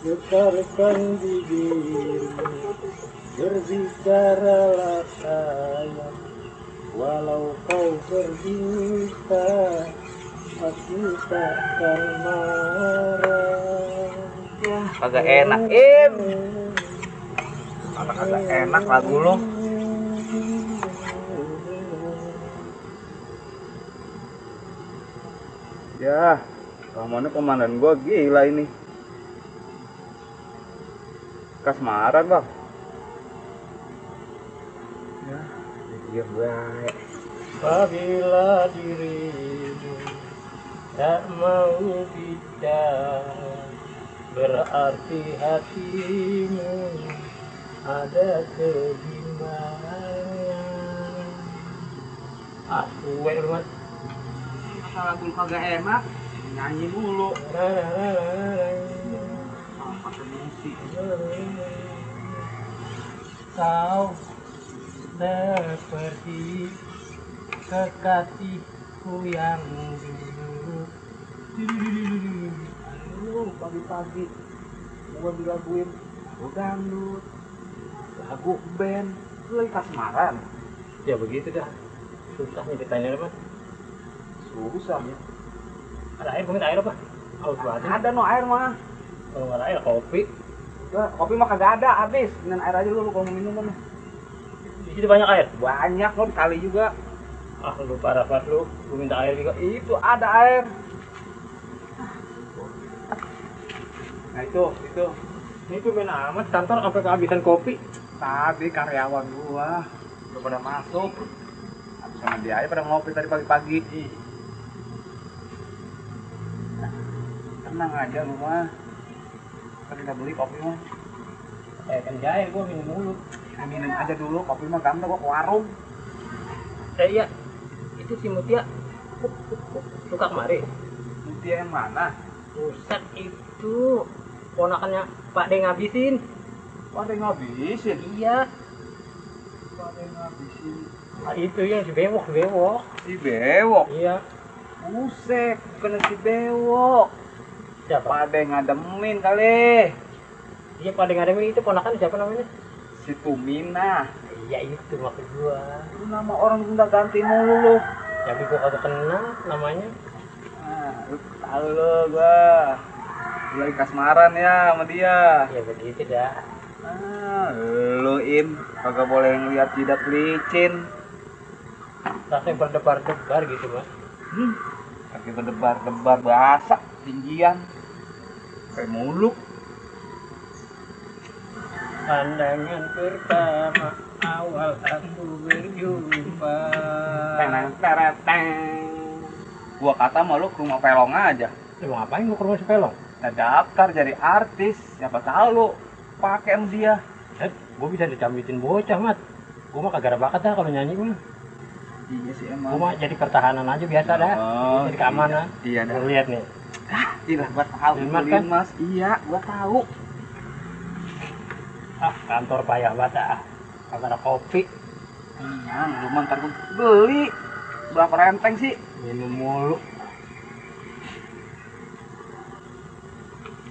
getarkan bibirmu, berbicaralah sayang, walau kau berdusta, aku takkan marah. Ya, kagak enak, Im. Kagak enak lagu lo. Ya, kamu komandan gua gila ini. Kasmaran, Bang. Ya, dia baik. Apabila dirimu tak mau bicara, berarti hatimu ada kebimbangan. Aku Mas. Masalah lagu kagak enak, nyanyi mulu. Pakai musik. Kau seperti kekasihku yang dulu. Aduh, pagi-pagi gua dilaguin dangdut, lagu band, lu lagi kasmaran. Ya begitu dah. Susah nih ditanya Mas. Susah ya. Ada air, minta air apa? Haus banget. Ada no air mah. Kalau nggak ada air, kopi. Udah, kopi mah kagak ada, habis. Dengan air aja lu kalau mau minum kan. Di situ banyak air. Banyak lo kali juga. Ah lu parah lu. Lu minta air juga. Itu ada air. Nah itu. Ini tuh main amat kantor sampai kehabisan kopi. Tadi karyawan gua udah pada masuk. Habis sama dia aja pada ngopi tadi pagi-pagi. Tenang aja lu mah. Kan kita beli kopi mah. Kan jahil gua minum dulu. Ya, minum aja dulu, kopi mah gampang gua ke warung. Iya. Itu si Mutia. Suka kemari. Mutia yang mana? Pusat itu ponakannya Pak De ngabisin. Pak De ngabisin? Iya. Pak De ngabisin. Nah, itu yang si bewok. Si bewok? Iya. Buset, bukan si bewok. Siapa? Pak De ngademin kali. Iya Pak De ngademin itu ponakan siapa namanya? Si Tumina. Iya itu maksud gua. Itu nama orang Sunda ganti mulu lu. Tapi gua kagak kenal namanya. Nah, lu tahu lu gua. Lu lagi kasmaran ya sama dia. Ya begitu dah. Ah, lu Im, kagak boleh ngeliat jidat licin. Rasanya berdebar-debar gitu Mas. Kaki berdebar-debar basah, tinggian. Kayak muluk. Pandangan pertama awal aku berjumpa. Gua kata mau lu ke rumah pelong aja. Lu ngapain gua ke rumah si Pelong? Nah, daftar jadi artis, siapa tahu lu pakai sama dia. Gua bisa dicambitin bocah, Mat. Gua mah kagak ada bakat dah kalau nyanyi mah. Iya sih emang. Gua mah jadi pertahanan aja biasa dah. Oh, Jadi keamanan. Iya dah. Lu lihat nih. Iya, gua tahu. Mas, kan? Mas. Iya, gua tahu. Kantor payah banget ah. Kagak ada kopi. Iya, lu mah ntar gua beli. Berapa renteng sih? Minum mulu.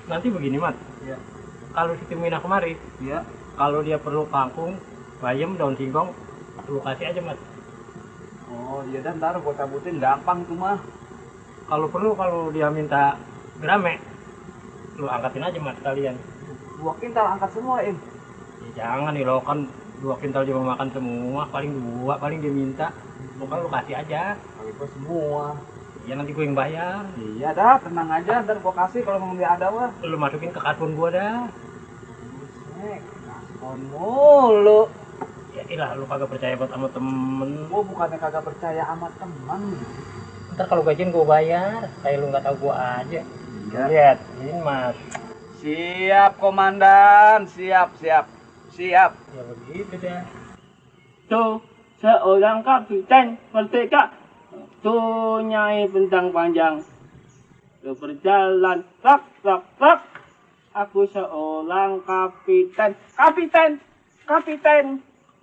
Nanti begini, Mat. Iya. Kalau si Timina kemari, Iya. kalau dia perlu kangkung, bayam, daun singkong, lu kasih aja, Mat. Oh, iya dah, ntar gua cabutin gampang tuh mah. Kalau dia minta grame, lu angkatin aja, Mat, kalian. 2 kintal angkat semua, Im. Ya jangan nih lo kan 2 kintal dia mau makan semua, paling 2 paling dia minta. Lu kasih aja. Kali gua semua. Ya nanti gue yang bayar. Iya dah, tenang aja, ntar gua kasih kalau mau dia ada mah. Lu masukin ke kartun gua dah. Buset, kaskon mulu. Ya ilah lu kagak percaya buat sama temen. Gua bukannya kagak percaya sama teman. Ntar kalau gajian gua bayar, kayak lu nggak tahu gua aja. Iya. Lihat, ini Mas. Siap, komandan. Siap. Ya begitu dah. Tuh, seorang kapiten merdeka. Tuh, Nyai Bentang Panjang. Tuh berjalan, rak. Aku seorang kapiten. Kapiten.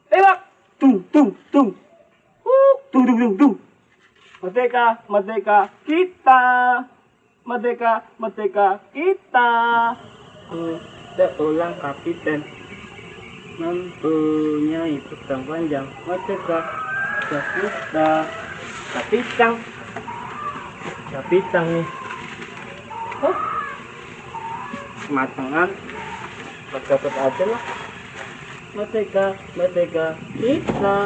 Tembak. Tung. Tung. Merdeka kita. Merdeka kita. seorang kapiten mempunyai pedang panjang mencegah kapitang nih. Kematangan dapat aja lah. Merdeka kita.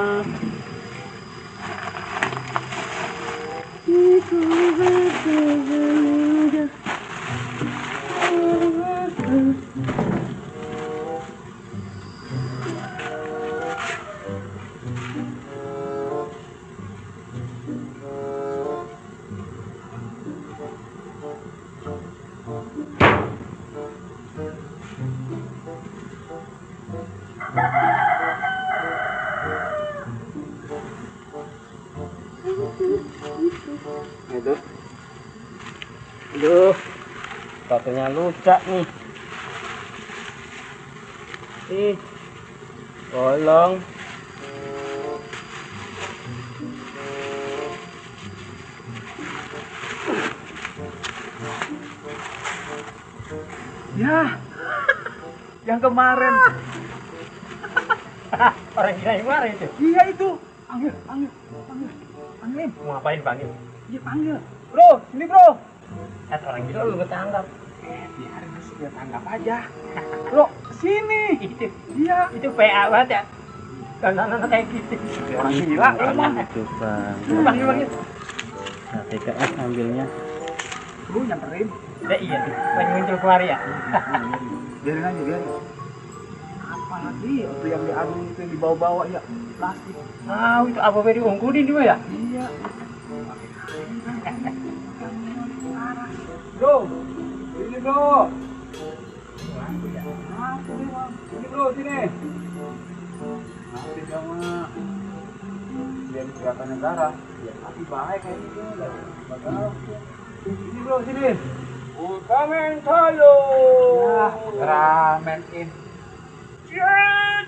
Aduh, sepatunya luca nih. Tolong. Ya, yang kemarin. Orang gila yang mana itu? Iya itu. Panggil. Mau ngapain panggil? Iya panggil. Bro, sini bro. Orang gila lu ketanggap. Biarin dia tanggap aja. Bro, sini. Iya. Itu PA banget ya. Dan kayak gitu. Orang gila. Itu bang. Panggil. Nah, TKS ambilnya. Lu nyamperin. Ya iya tuh. Lagi muncul keluar ya. Biarin aja, biarin. Apalagi itu yang diadu itu yang dibawa-bawa ya plastik. Itu apa beri ungkudin juga ya? Iya. Bro, sini bro. Sini bro, sini. Nanti sama dia kelihatan negara. Ya tapi bahaya kayak gitu. Sini bro, sini. Ultraman Talo. Ramen in. Yes.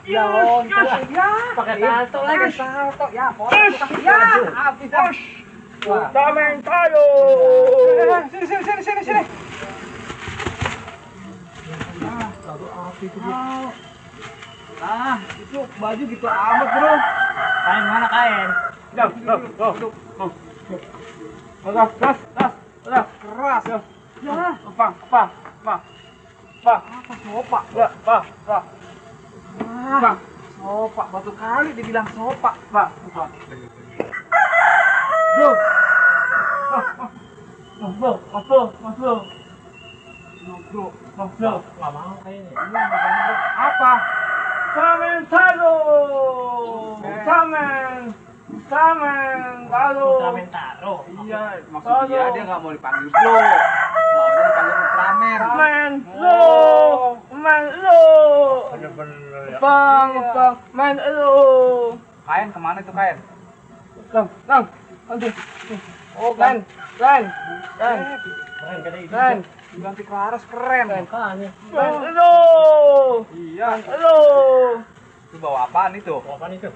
Ya loncat ya. Pakai salto lagi. Salto ya. Ya. Habis dah. Ultraman Talo. Sini. Aduh, api itu dia. Itu baju gitu amat bro. Kain mana kain? Udah, keras. Ya. Apa? Sopak. Sopak batu kali dibilang sopak, Pak. Bro. Mas bro. Nggak mau kayaknya. Apa? Ultraman Talo. Ultraman Taro. Iya, maksudnya dia nggak mau dipanggil bro. Maunya dipanggil Ultraman. Man lo. Bener-bener ya. Bang, man lo. Kain kemana itu kain? Lang. Aduh. Oh, Lan. Keren kata itu. Ganti Klaras keren. Makanya. Man lo. Iya. Lo. Itu bawa apaan itu? Apaan itu?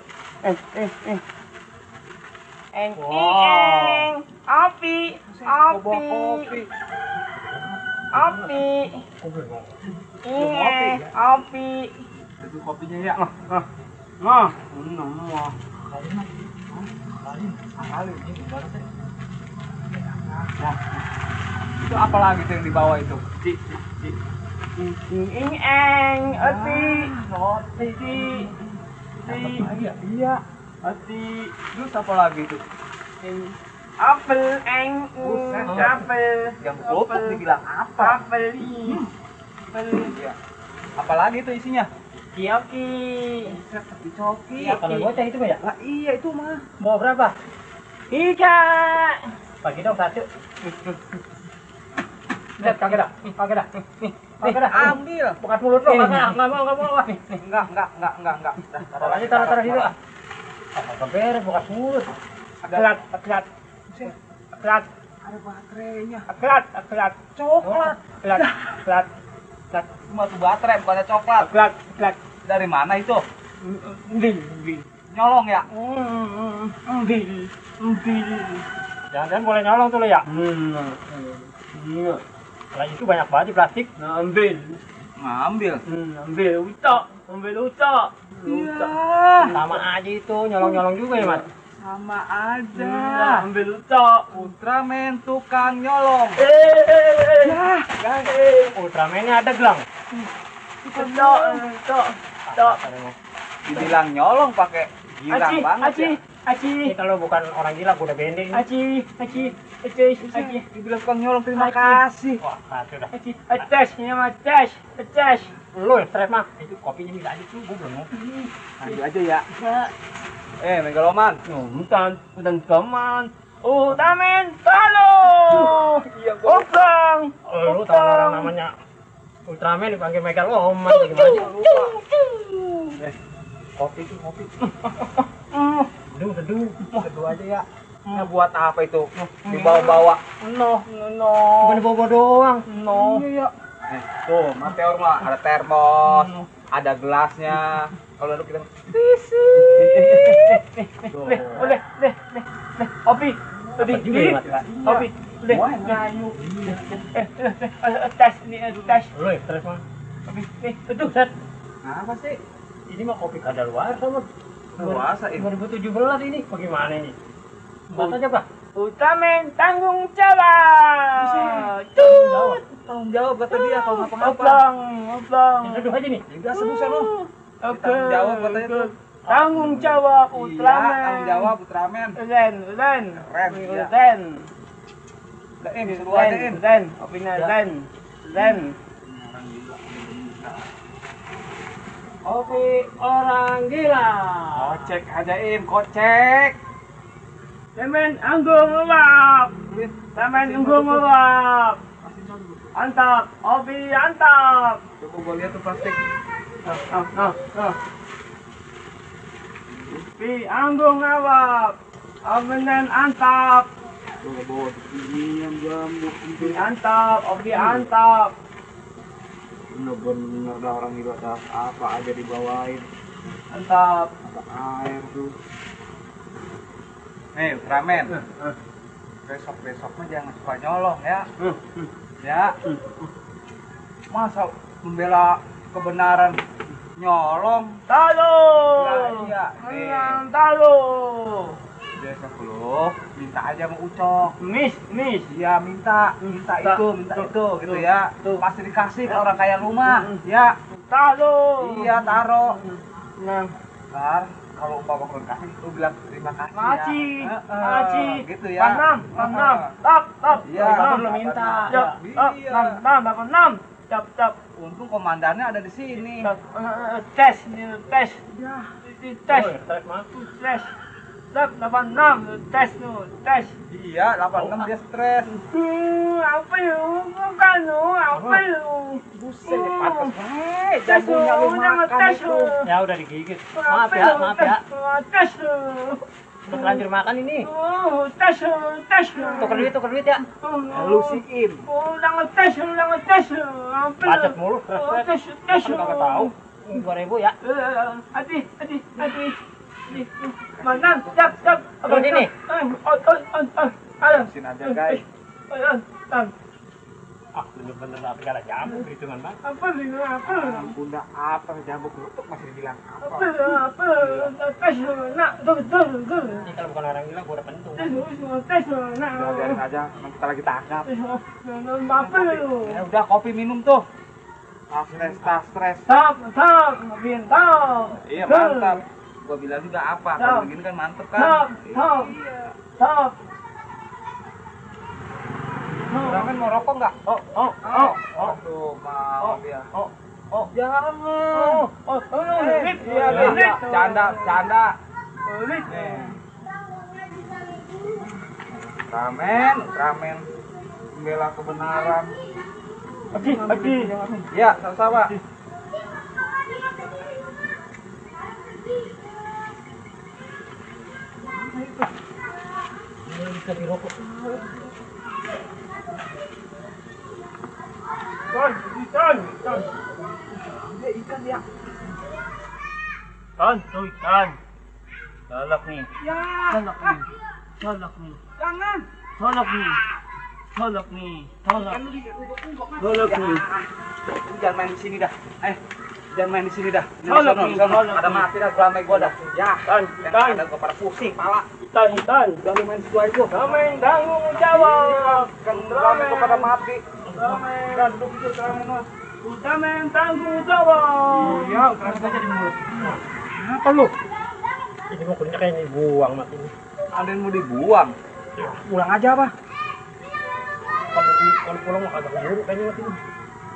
Wow. Api. Bawa kopi. Api. Itu kopinya ya. Kali ini gimana sih? Nah, itu apa lagi tuh yang dibawa itu? Iya. Api. Terus apa lagi itu? Apel. Yang kerupuk dibilang apa? Apel. Ya. Apalagi itu isinya? Kiyoki. Coki. Iya, kalau bocah itu ya? Lah iya itu mah. Mau berapa? 3. Bagi dong 1. Lihat kagak dah. Ambil. Bukan mulut lo, enggak mau. Wah, nih. Enggak. Taruh aja taruh di situ. Kagak beres bukan mulut. Aklat. Ada baterainya. Aklat. Coklat. Aklat. Cuma tuh baterai bukannya coklat. Aklat. Dari mana itu? Nding. Nyolong ya? Nding. Jangan boleh nyolong tuh lo ya. Lah itu banyak banget di plastik. Ambil. Ngambil. Ambil ucok. Ambil ucok. Iya. Sama aja itu, nyolong-nyolong juga ya, Mas. Sama aja. Ambil ucok. Ultraman tukang nyolong. Ya. Ultraman-nya ada gelang. Ucok. Ucok. Ucok. Dibilang nyolong pakai girang banget Aci. ya. Ini Aci. kalau bukan orang gila, gue udah bending. Aci. Aci. Aci. Dibilang tukang nyolong, terima kasih. Wah, kacau dah. Aci. Aces. Ini mah aces. Aces. Lu ya stres mah. Itu kopinya minta aja tuh, gue belum mau. Lanjut aja ya. Megaloman. Bukan teman. Ultraman Talo. Iya, gua. Oblang. Lu tahu orang namanya Ultraman dipanggil Megaloman gimana? Kopi tuh, kopi. Seduh aja ya. Nah, buat apa itu? Dibawa-bawa. No. Bukan bawa doang. No. Iya. Tuh, Mateor mah ada termos, ada gelasnya. Kalau lu kita Boleh. Opi. Apa juga ya, Mas? Opi. Boleh. Wah, ngayu. Tes nih, tes. Lu ya stres mah. Opi. Aduh, set. Apa sih? Ini mah kopi kadaluarsa, Mas. Puasa ini. 2017 ini. Bagaimana ini? Buat aja, Pak. Ultraman tanggung jawab. Tut. Tanggung jawab kata dia kalau ngapa-ngapa. Oblang. Yang seduh aja nih. Udah sebusan lu. Oke. Tanggung jawab katanya tuh. Tanggung jawab Iya, Ultraman. tanggung jawab Ultraman. Len. Keren, iya. Len. Udah seru aja Len. Opina Len. Kopi orang gila. Kocek aja kocek. Temen anggung ngelap. Temen anggung ngelap. Antap. Opi antap. Coba gua lihat tuh plastik. Nah. Opi anggung ngelap. Openan antap. Coba bawa ini yang jamu. Opi antap. Opi antap. Bener-bener dah orang gila dah. Apa aja dibawain. Antap. Ada air tuh. Ultraman. Besok mah jangan suka nyolong ya. Ya. Masa membela kebenaran nyolong? Talo. Iya. Talo. Besok lu minta aja sama Ucok. Miss. Iya, minta itu gitu ya. Pasti dikasih ke orang kaya rumah. Ya. Talo. Iya, taro. Nah. Ntar kalau umpama lu kasih, lu bilang terima kasih Maci, ya. Maci, Gitu ya. Panam, tap, Iya, lu minta. Iya. Nam, cap. Untung komandannya ada di sini. Tes. Ya. Tes. Stres mah. Tap, 86, tes. Iya, 86 dia stres. Apa yuk? Bukan lu, apa yuk? Buset, patas. Tes Jamunya lu makan tes itu. Ya udah digigit. Maaf ya. Tes Udah terlanjur makan ini. tes. Tuker duit ya. Lu siin. Ulang tes. Pacet mulu. Tes. Kan kagak tahu. 2.000 ya. Hati. Mana? Cap. Apa ini? Terusin aja, guys. Bener-bener tapi gak ada jamu perhitungan bang. Apa? Bunda apa jambuk lutuk masih dibilang apa? Tes. Nak, tuh. Ini kalau bukan orang gila gue udah pentung. Tes. Nak. Udah biarin aja, nanti kita lagi tangkap. Apa lu? Ya udah, kopi minum tuh. Tak stres. Tap, bintang. Iya, mantap. Gua bilang juga apa, kalau begini kan mantep kan? Tap. Ramen mau rokok nggak? Aduh, mau dia. Jangan. Iya, canda. Nih. Ramen. Membela kebenaran. Aji. Ya, sama-sama. Bisa dirokok. Ikan. Ikan ya. Ikan. Salak nih. Ya. Salak nih. Jangan. Salak nih. Tolok nih, tolok. Kan lu di-ungkok kan. Tolok Ya, nih. lu jangan main di sini dah. Jangan main di sini dah. Ini Tolok di nih, sono. tolok Ada nih. mati dah gua gua dah. Ya, Tan, yang tan. ada gua pada pusing pala. Tan. Jangan main situ aja. Damai tanggung jawab. Kan rame gua pada mati. Damai. Udah duduk situ sekarang ini. Damai tanggung jawab. Iya, keras aja di mulut. Apa lu? Ini mau kulitnya kayak dibuang mati ini. Ada yang mau dibuang. Pulang aja apa? Kalau pulang mah kagak keburu kayaknya mati ini.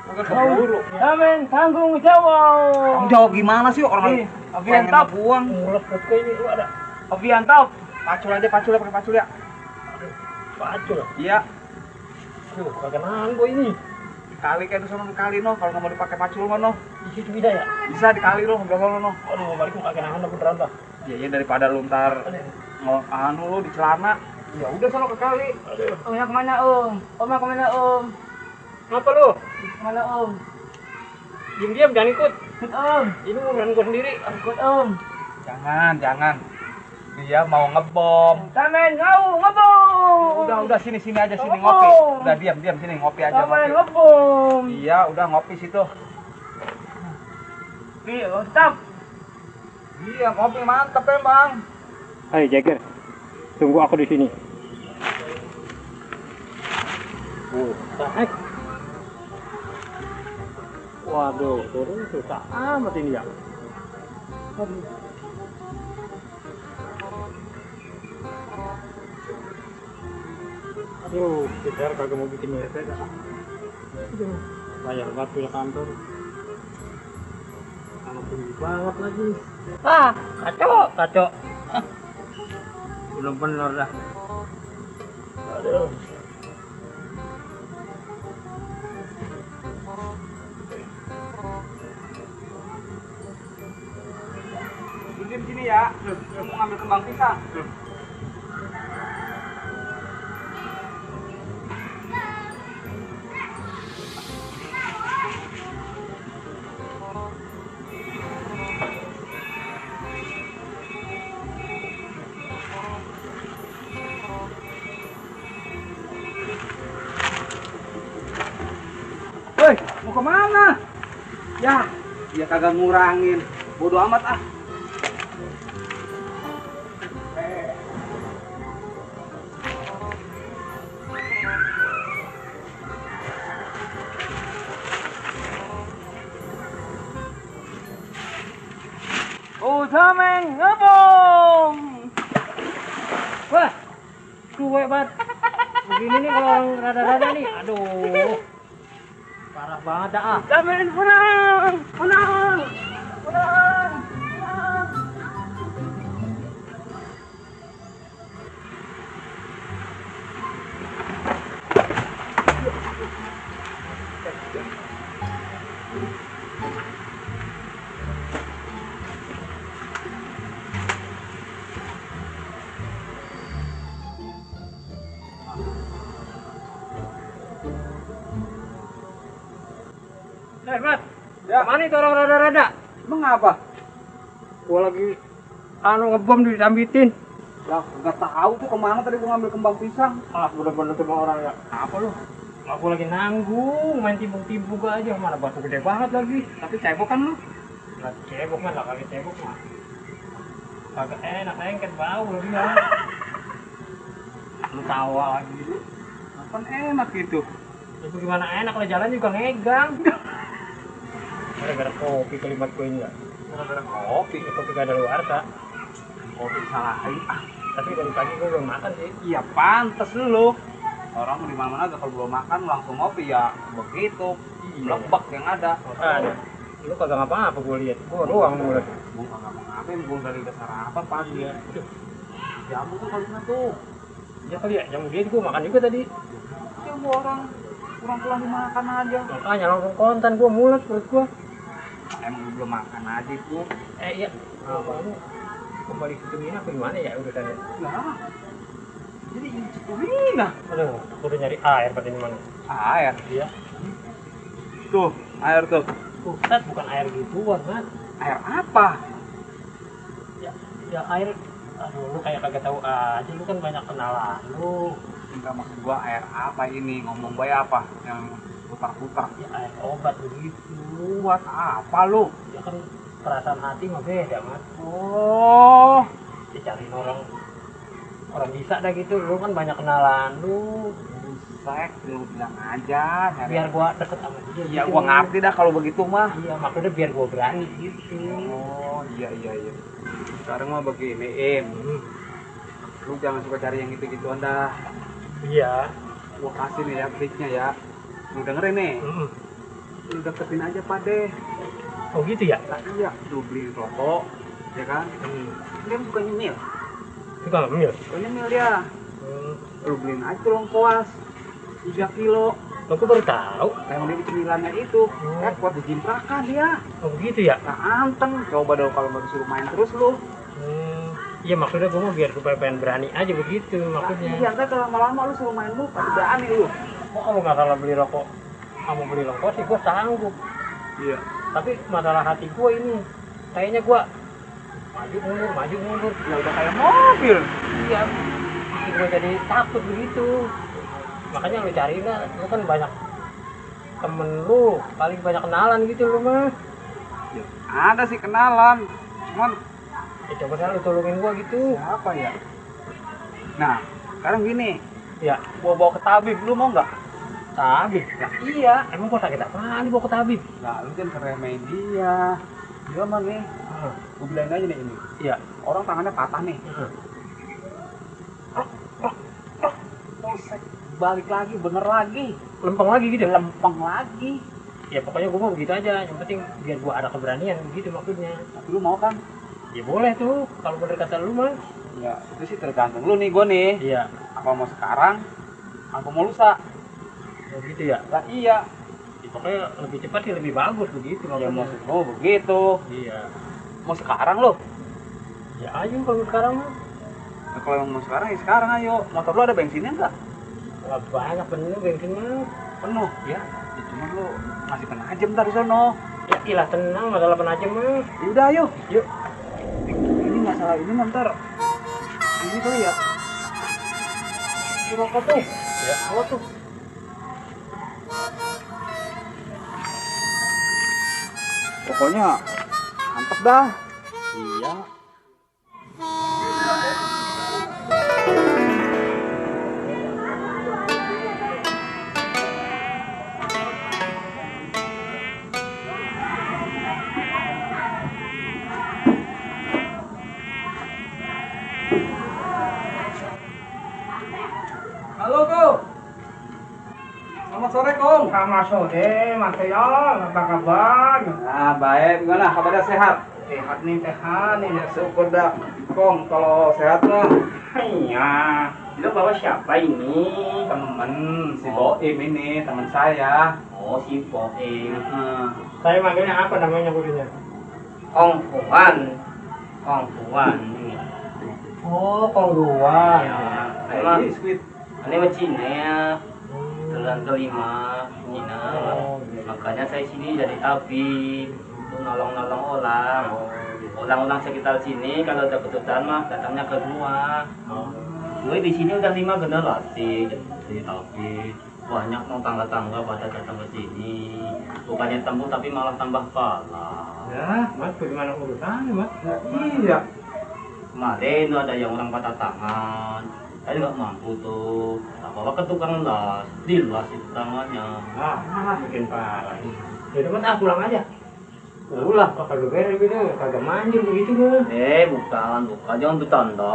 Kagak keburu. Damai tanggung jawab. Tanggung jawab gimana sih orang Nih, pengen Aviantap. buang? Mulut kayak ini lu ada. Aviantap. Pacul aja pakai pacul ya. Pacul. Iya. Aduh, kagak nahan gua ini. Dikali kayak itu sama dikali no. Kalau nggak mau dipakai pacul mah no. Di situ bisa ya? Bisa dikali no, sebelah sana no. Aduh, mau balik gua kagak nahan dah beneran dah. Iya daripada lu ntar anu lu di celana. Ya udah sono ke kali. Aduh. Omnya kemana om? Omnya kemana om? Ngapa lu? Kemana om? Diam-diam jangan ikut. Ikut om. Ini urusan gua sendiri. Ikut om. Jangan. Dia mau ngebom. Damai ngebom. Udah sini aja sini Ngebom. ngopi. Udah diam sini ngopi aja Damai ngopi. ngebom. Iya, udah ngopi situ. Iya, mantap. Iya, ngopi mantep emang. Hai Jagger, tunggu aku di sini. Naik. Waduh, turun susah amat ini ya. Aduh. Aduh, kita kagak mau bikin WP dah. Aduh, bayar banget punya kantor. Sama tinggi banget lagi. Ah, kacau. Belum bener dah. Aduh. Duduk sini ya. Lu mau ngambil kembang pisang. Woi, mau kemana? Ya, dia kagak ngurangin. Bodoh amat ah. Damai ngebom. Wah, cuek banget. Begini nih kalau orang rada-rada nih, aduh. Parah banget dah ah. Damai menang. Mat, Ya. kemana itu orang rada-rada? Emang apa? Gua lagi ngebom disambitin. Lah, nggak tahu tuh kemana tadi gua ngambil kembang pisang. Ah, bener-bener tuh orang ya. Apa lu? Aku lagi nanggung, main timbuk-timbuk aja, mana batu gede banget lagi. Tapi cebok kan lu? Nggak cebok mah, kagak cebok mah. Kagak enak, lengket bau lagi ya. Lu tawa lagi. Kan enak gitu. Itu gimana enak lah, jalan juga ngegang. Gara-gara kopi kalimat gue ini ya. Gara-gara kopi. Kopi gak ada luar, Kak. Kopi salahin. Tapi dari pagi gue belum makan sih. Iya pantes lu. Orang di mana-mana kalau belum makan langsung ngopi ya begitu. Lebak yang ada. Makanya. Lu kagak ngapa-ngapa gue lihat. Gue doang mulut. Gua kagak ngapain, gua dari dasar apa pagi ya. Aduh. Jamu tuh kalau tuh. Ya kali ya, jamu dia gue makan juga tadi. Ya gua orang kurang pulang dimakan aja. Makanya langsung konten gue mulut perut gue. Emang gua belum makan aja tuh. Iya. Kamu kembali ke Mina apa gimana ya urusannya? Nah. Jadi ini Cikumina. Aduh, aku udah nyari air pada di mana? Air. Iya. Tuh, air tuh. Bukan, bukan air gituan, Mat. Air apa? Ya air. Aduh, lu kayak kagak tahu aja, lu kan banyak kenalan lu. Enggak, maksud gua air apa ini? Ngomong baik apa? Yang putar-putar. Ya air obat begitu. Buat apa lu? Ya kan perasaan hati mah beda mas. Oh, Dicari orang bisa dah gitu. Lu kan banyak kenalan lu. sek, lu bilang aja. Biar gua deket sama dia. Iya, gitu. gua ngerti dah kalau begitu mah. Iya, maksudnya biar gua berani gitu. Oh, iya. Sekarang mah begini, Im. Lu jangan suka cari yang gitu-gituan dah. Iya. Gua kasih nih ya triknya ya. Lu dengerin nih. Lu deketin aja Pade. Oh gitu ya? Nah, iya, lu beli rokok, ya kan? Dia suka nyemil. Suka ngemil? Suka nyemil dia. Lu beliin aja tuh lengkoas 3 kilo. Aku baru tahu. Emang dia di cemilannya itu. Kuat dijimprakan dia. Oh begitu ya? Nah, anteng. Coba dong kalau mau disuruh main terus lu. Iya maksudnya gue mau biar supaya pengen berani aja begitu maksudnya. Iya, enggak kalau lama-lama lu suruh main lu pasti berani lu. Oh kalau nggak salah beli rokok, kamu beli rokok sih gue sanggup. Iya. Tapi masalah hati gue ini, kayaknya gue maju mundur. Ya udah kayak mobil. Iya, bikin gue jadi takut begitu. Makanya lu cari lah, lu kan banyak temen lu, paling banyak kenalan gitu lu mah. Ya, ada sih kenalan. Cuman Ya coba kan lu tolongin gue gitu. siapa ya? Nah, sekarang gini. Ya, Gua bawa ke tabib, lu mau nggak? tabib. Nah, iya, emang gue sakit apaan bawa ke tabib? Nah, lu kan keremehin dia. Dia mah nih, gua bilangin aja nih ini. Iya. Orang tangannya patah nih. Polsek balik lagi, bener lagi. Lempeng lagi gitu. Lempeng lagi. Ya pokoknya gue mau begitu aja, yang penting biar gue ada keberanian begitu maksudnya. Tapi lu mau kan? Ya boleh tuh, kalau bener kata lu mah. Ya, itu sih tergantung lu nih, gua nih. Iya. Apa mau sekarang? Apa mau lusa? Oh gitu ya. Lah iya. Ya, pokoknya lebih cepat sih lebih bagus begitu Ya maksudnya. maksud gua begitu. Iya. Mau sekarang lu? Ya ayo kalau sekarang mah. Nah, kalau mau sekarang ya sekarang ayo. Motor lu ada bensinnya enggak? Wah, banyak bener bensin mah. Penuh ya. Ya cuma lu masih penajem ntar di sono. Ya ilah tenang masalah penajem mah. Ya udah ayo. Yuk. Ini masalah ini ntar. Ini kali ya. Rokok tuh. Ya, apa tuh? Pokoknya mantep dah. Iya. Halo, Ko. Selamat sore, Kong. Selamat sore, Mas Yon. Apa kabar? Nah, baik. Gimana? Kabarnya sehat? Sehat nih. Ya, syukur dah. Kong, kalau sehat mah. Iya. Lu bawa siapa ini? Temen si Boim ini, teman saya. Oh, si Boim. Saya manggilnya apa namanya bodinya? Kong Fuan. Kong Fuan. Oh, Kongguan. Ya. Kayak biskuit. Ini mah Cina ya. Bulan kelima Cina. Makanya saya sini jadi tabib untuk nolong-nolong orang. Orang-orang sekitar sini kalau ada kesusahan mah datangnya ke gua. Gue di sini udah 5 generasi jadi tabib. Banyak mau tangga-tangga pada datang ke sini. Bukannya tembus tapi malah tambah pala. Ya, Mas, bagaimana urusannya, Mas? Iya. Kemarin tuh ada yang orang patah tangan. Saya nggak mampu tuh. Nah, bawa ke tukang las, dilas itu tangannya. Bikin parah. Ya udah, Mas, pulang aja. Pulang, kagak beres gitu, kagak manjur begitu mah. Bukan, jangan bercanda.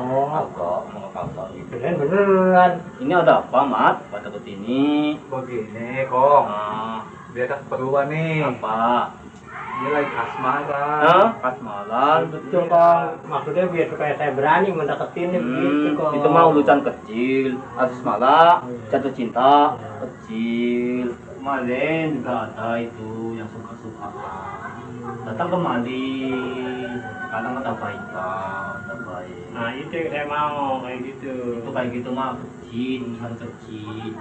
Oh. Agak, mau kagak gitu. Beneran. Ini ada apa, Mat? Pada kesini. Begini, Kong. Nah, Dia ada keperluan nih. apa? Dia lagi kasmaran. Hah? Kasmaran. Betul, Kong. Maksudnya biar supaya saya berani mendeketinnya begitu, Kong. Itu mah urusan kecil. Asis malah jatuh cinta kecil. Kemarin juga ada itu yang suka-suka. Datang kemari. Kadang ada baik. Nah, itu yang saya mau, kayak gitu. Itu kayak gitu mah kecil, urusan kecil.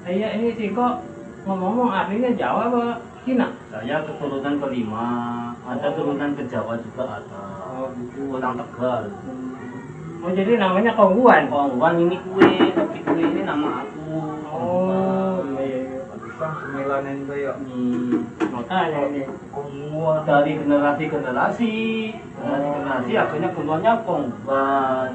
Iya, ini sih kok ngomong-ngomong artinya Jawa apa Cina? Saya keturunan kelima, ada turunan ke Jawa juga ada. Oh, gitu. Orang Tegal. Oh jadi namanya Kongguan. Kongguan ini kue, tapi kue ini nama aku. Oh iya. Bisa cemilannya juga ya. Makanya ini. Kongguan dari generasi ke generasi. Generasi ke generasi akhirnya keluarnya Kongguan.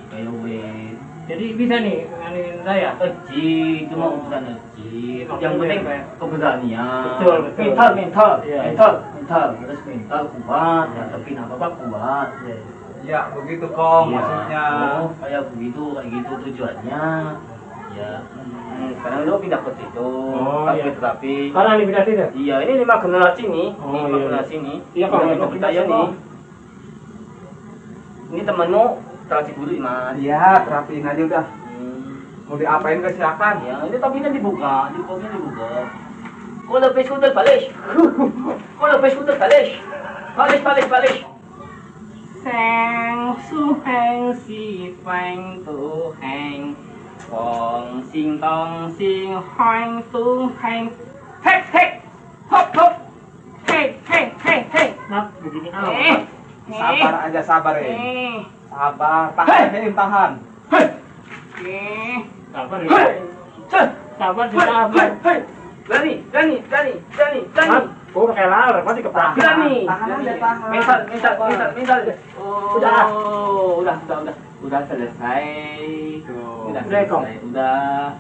Kayak weh. Jadi bisa nih nganin saya. Eci, cuma urusan eci. Yang penting keberanian. Betul, betul. Mental, Iya. terus mental kuat. Ya, tapi apa kuat. Ya. Ya begitu Kong Iya. maksudnya. Oh, kayak kayak gitu tujuannya. Ya, karena lo pindah ke situ. Oh, iya. Tapi Karena ini pindah tidak? iya, ini 5 generasi nih. Oh, Ini 5 iya. generasi nih. Iya, Kong. Ini kita ya nih. Ini temenmu terasi dulu, Mas. Iya, terapiin aja udah. Mau diapain ke silakan. Ya, ini tapinya dibuka, dibuka. Kau lebih sudah balik. Kau lebih sudah balik. Balik. Sang su hang si fang tu hang. Fong sing tong sing hang tu hang. Hek. Hop. Hek. Nah, begini. Sabar aja sabar ya. Sabar, tahan. Sabar ya. Sabar sabar. Berani. Oh pakai lar, pasti kepala. Berani. Tahan aja, tahan. Mental. Udah selesai. Tuh. Udah Udah, Kong. selesai. Udah.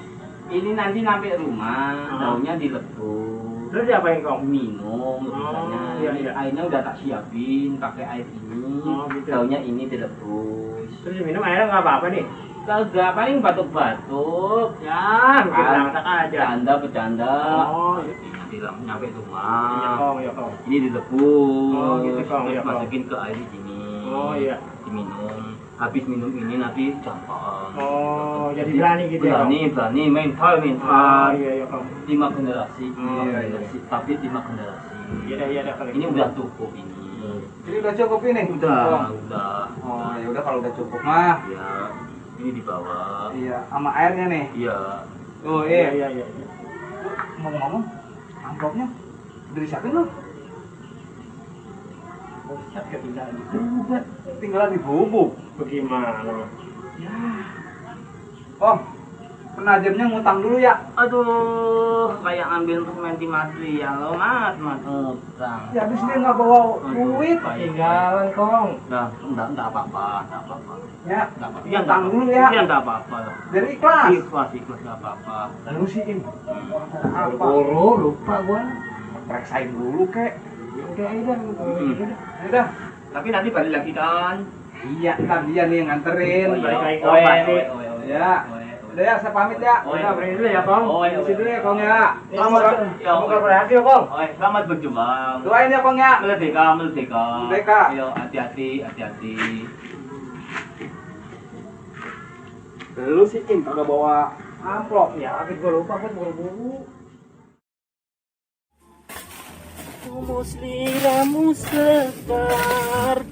Ini nanti sampai rumah, daunnya dilepus. Terus diapain Kong? Minum misalnya. iya. Ini airnya udah tak siapin, pakai air ini. Oh, gitu. Daunnya ini dilepus. Terus minum airnya nggak apa-apa nih? Kagak, paling batuk-batuk. Ya, bikin langsak aja. Bercanda. Oh, Nanti nyampe iya rumah. Kong, iya Kong. Ini dilepus. Oh, gitu, Kong. Terus Iya, Kong. masukin ke air di sini. Oh iya. Diminum. Habis minum ini nanti gampang. Oh, jadi berani gitu ya, Berani, mental. Oh iya Kong. 5 generasi. Oh, iya. Tapi 5 generasi. Iya dah kalau Ini gitu. udah cukup ini. Jadi udah cukup ini? Udah. Oh, ya udah kalau udah cukup mah. Ya, ini dibawa. Iya, sama airnya nih. Iya. Oh, Iya. Ngomong-ngomong, amplopnya udah disiapin belum? Oh, siap ketinggalan gitu. Udah, tinggalan di bubuk. Bagaimana? Oh, penajamnya ngutang dulu ya. Aduh, kayak ambil pemain Masri ya lo, Mas utang. Ya habis dia nggak bawa duit. Ketinggalan Kong. Nah, enggak apa-apa. Ya, Enggak apa-apa. ngutang dulu ya. Iya, enggak apa-apa. Dari ikhlas. Ikhlas enggak apa-apa. Lalu sih ini. Apa? Boro lupa gua. Periksain dulu kek. Ya udah. Udah. Tapi nanti balik lagi kan. Iya, ntar dia nih yang nganterin. Balik lagi ke Oe, rumah oe, nih. oe, oe. Ya. Udah ya, saya pamit ya. Oh, Udah, pergi dulu ya Kong. Isi dulu ya, Kong ya. Semoga berhasil Kong. Oe, selamat berjuang. Doain ya, Kong ya. Merdeka. Merdeka. Ayo, hati-hati. Lu sih Im kagak bawa amplop. Ya, tapi gua lupa kan buru-buru. Musliramu sekar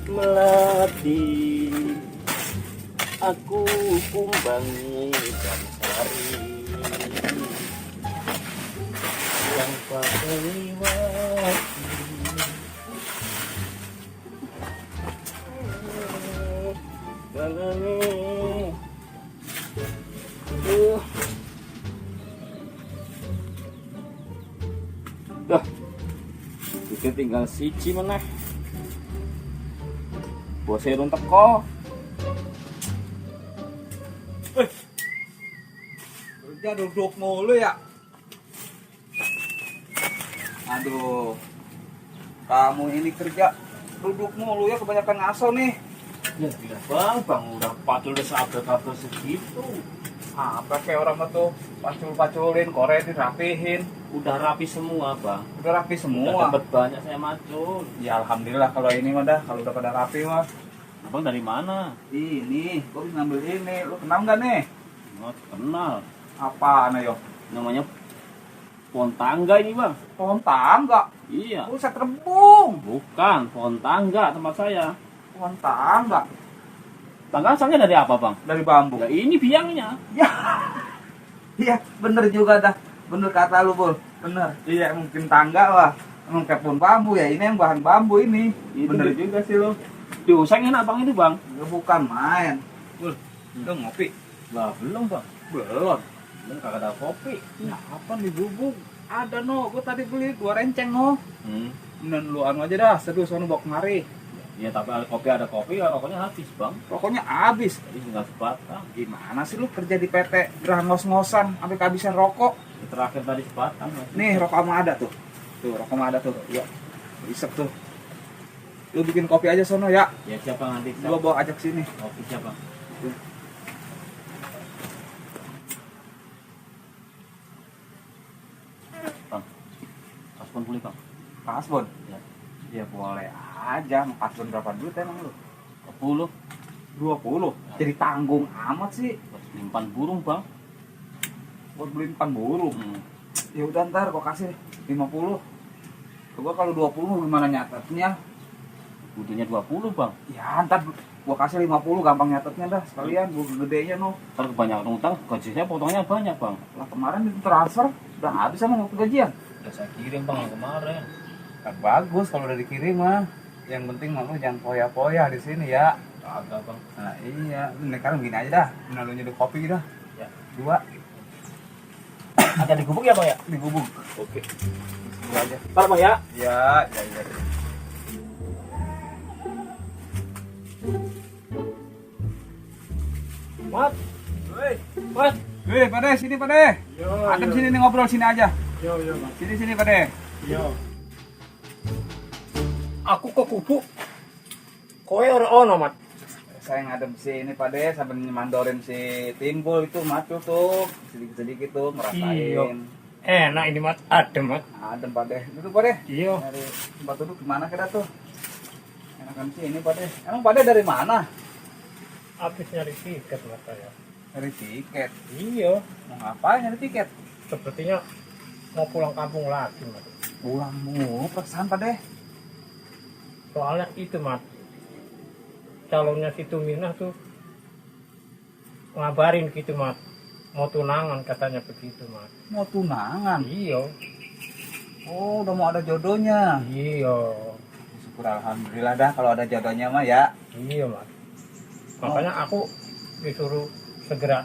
melati, aku kumbangi dan sari yang pakai liwati. Dah, kita tinggal siji meneh. Bose rung teko. Kerja duduk mulu ya. Aduh. Kamu ini kerja duduk mulu ya, kebanyakan ngaso nih. Ya tidak bang, udah patul desa kabel segitu. Apa kayak orang itu pacul-paculin, korek dirapihin. Udah rapi semua bang. Udah rapi Udah semua. dapat banyak saya macul. Ya alhamdulillah kalau ini mah dah, kalau udah pada rapi mah. Abang dari mana? Ini, gua bisa ngambil ini. Lu kenal nggak nih? Oh, kenal. Apaan ayo? Namanya pohon tangga ini bang. Pohon tangga. Iya. Buset rebung. Bukan, pohon tangga tempat saya. Pohon tangga. Tangga asalnya dari apa bang? Dari bambu. Ya ini biangnya. Iya, bener juga dah. Bener kata lu, Bul. Bener. Iya, mungkin tangga lah. Emang kayak pohon bambu ya. Ini yang bahan bambu ini. Itu Bener di- juga sih lu. Diusang enak bang itu bang? Bukan main. Lu ngopi? Lah belum bang. Belum. Belum kagak ada kopi. Nah, apa di bubuk? Ada no, gua tadi beli 2 renceng no. Dan lu anu aja dah, serius anu bawa kemari. Iya tapi ada kopi, rokoknya habis bang. Rokoknya habis. Jadi tinggal sebatang. Gimana sih lu kerja di PT gerah ngos-ngosan sampai kehabisan rokok? Terakhir tadi sebatang. Nih rokok sama ada tuh. Tuh rokok sama ada tuh. Iya. Isep tuh. Lu bikin kopi aja sono ya. Ya siapa nanti? Gua bawa ajak sini. Kopi siapa? Bang, kaspon boleh bang? Kasbon. Ya. Ya boleh aja. Mau kasbon berapa duit emang lu? 10. 20. Jadi tanggung amat sih. Buat simpan burung bang. Buat beli ikan burung. Ya udah ntar gua kasih 50. Coba kalau 20 gimana nyatetnya? Butuhnya 20 bang. Ya ntar gua kasih 50 gampang nyatetnya dah sekalian gua gedenya no. Kalau kebanyakan utang, gajinya potongnya banyak bang. Lah kemarin itu transfer udah habis sama waktu gajian. Udah saya kirim bang yang kemarin. Kan bagus kalau udah dikirim mah. Yang penting mah lu jangan poya-poya di sini ya. Kagak bang. Nah iya, ini sekarang gini aja dah. Nah, lu nyeduh kopi dah. Ya. 2 Ada di gubuk ya bang ya? di bubuk. Oke. Dua aja. Ntar bang ya. Ya, ya, ya. Mat. Woi, Mat. Weh, Pade, sini Pade. yo, Adem sini nih ngobrol sini aja. yo, Mas. Sini Pade. Yo. Aku ke kubu. Kowe ora ono, Mat. Saya ngadem sini Pade sambil mandorin si Timbul itu matu tuh. Sedikit-sedikit tuh Iya. ngerasain. Enak ini, Mat. Adem, Mat. Adem Pade. Duduk Pade. Iya. Dari tempat duduk gimana kira tuh? Enakan sini Pade. Emang Pade dari mana? Habis nyari tiket, Mas saya. Dari tiket. Iya. Mau ngapain nyari tiket? Sepertinya mau pulang kampung lagi, Mas. Pulang mulu persan Pade. Soalnya itu, Mas. Calonnya si Tuminah tuh ngabarin gitu, Mas. Mau tunangan katanya begitu, Mas. Mau tunangan. Iya. Oh, udah mau ada jodohnya. Iya. Syukur alhamdulillah dah kalau ada jodohnya mah ya. Iya, Mas. Makanya aku disuruh segera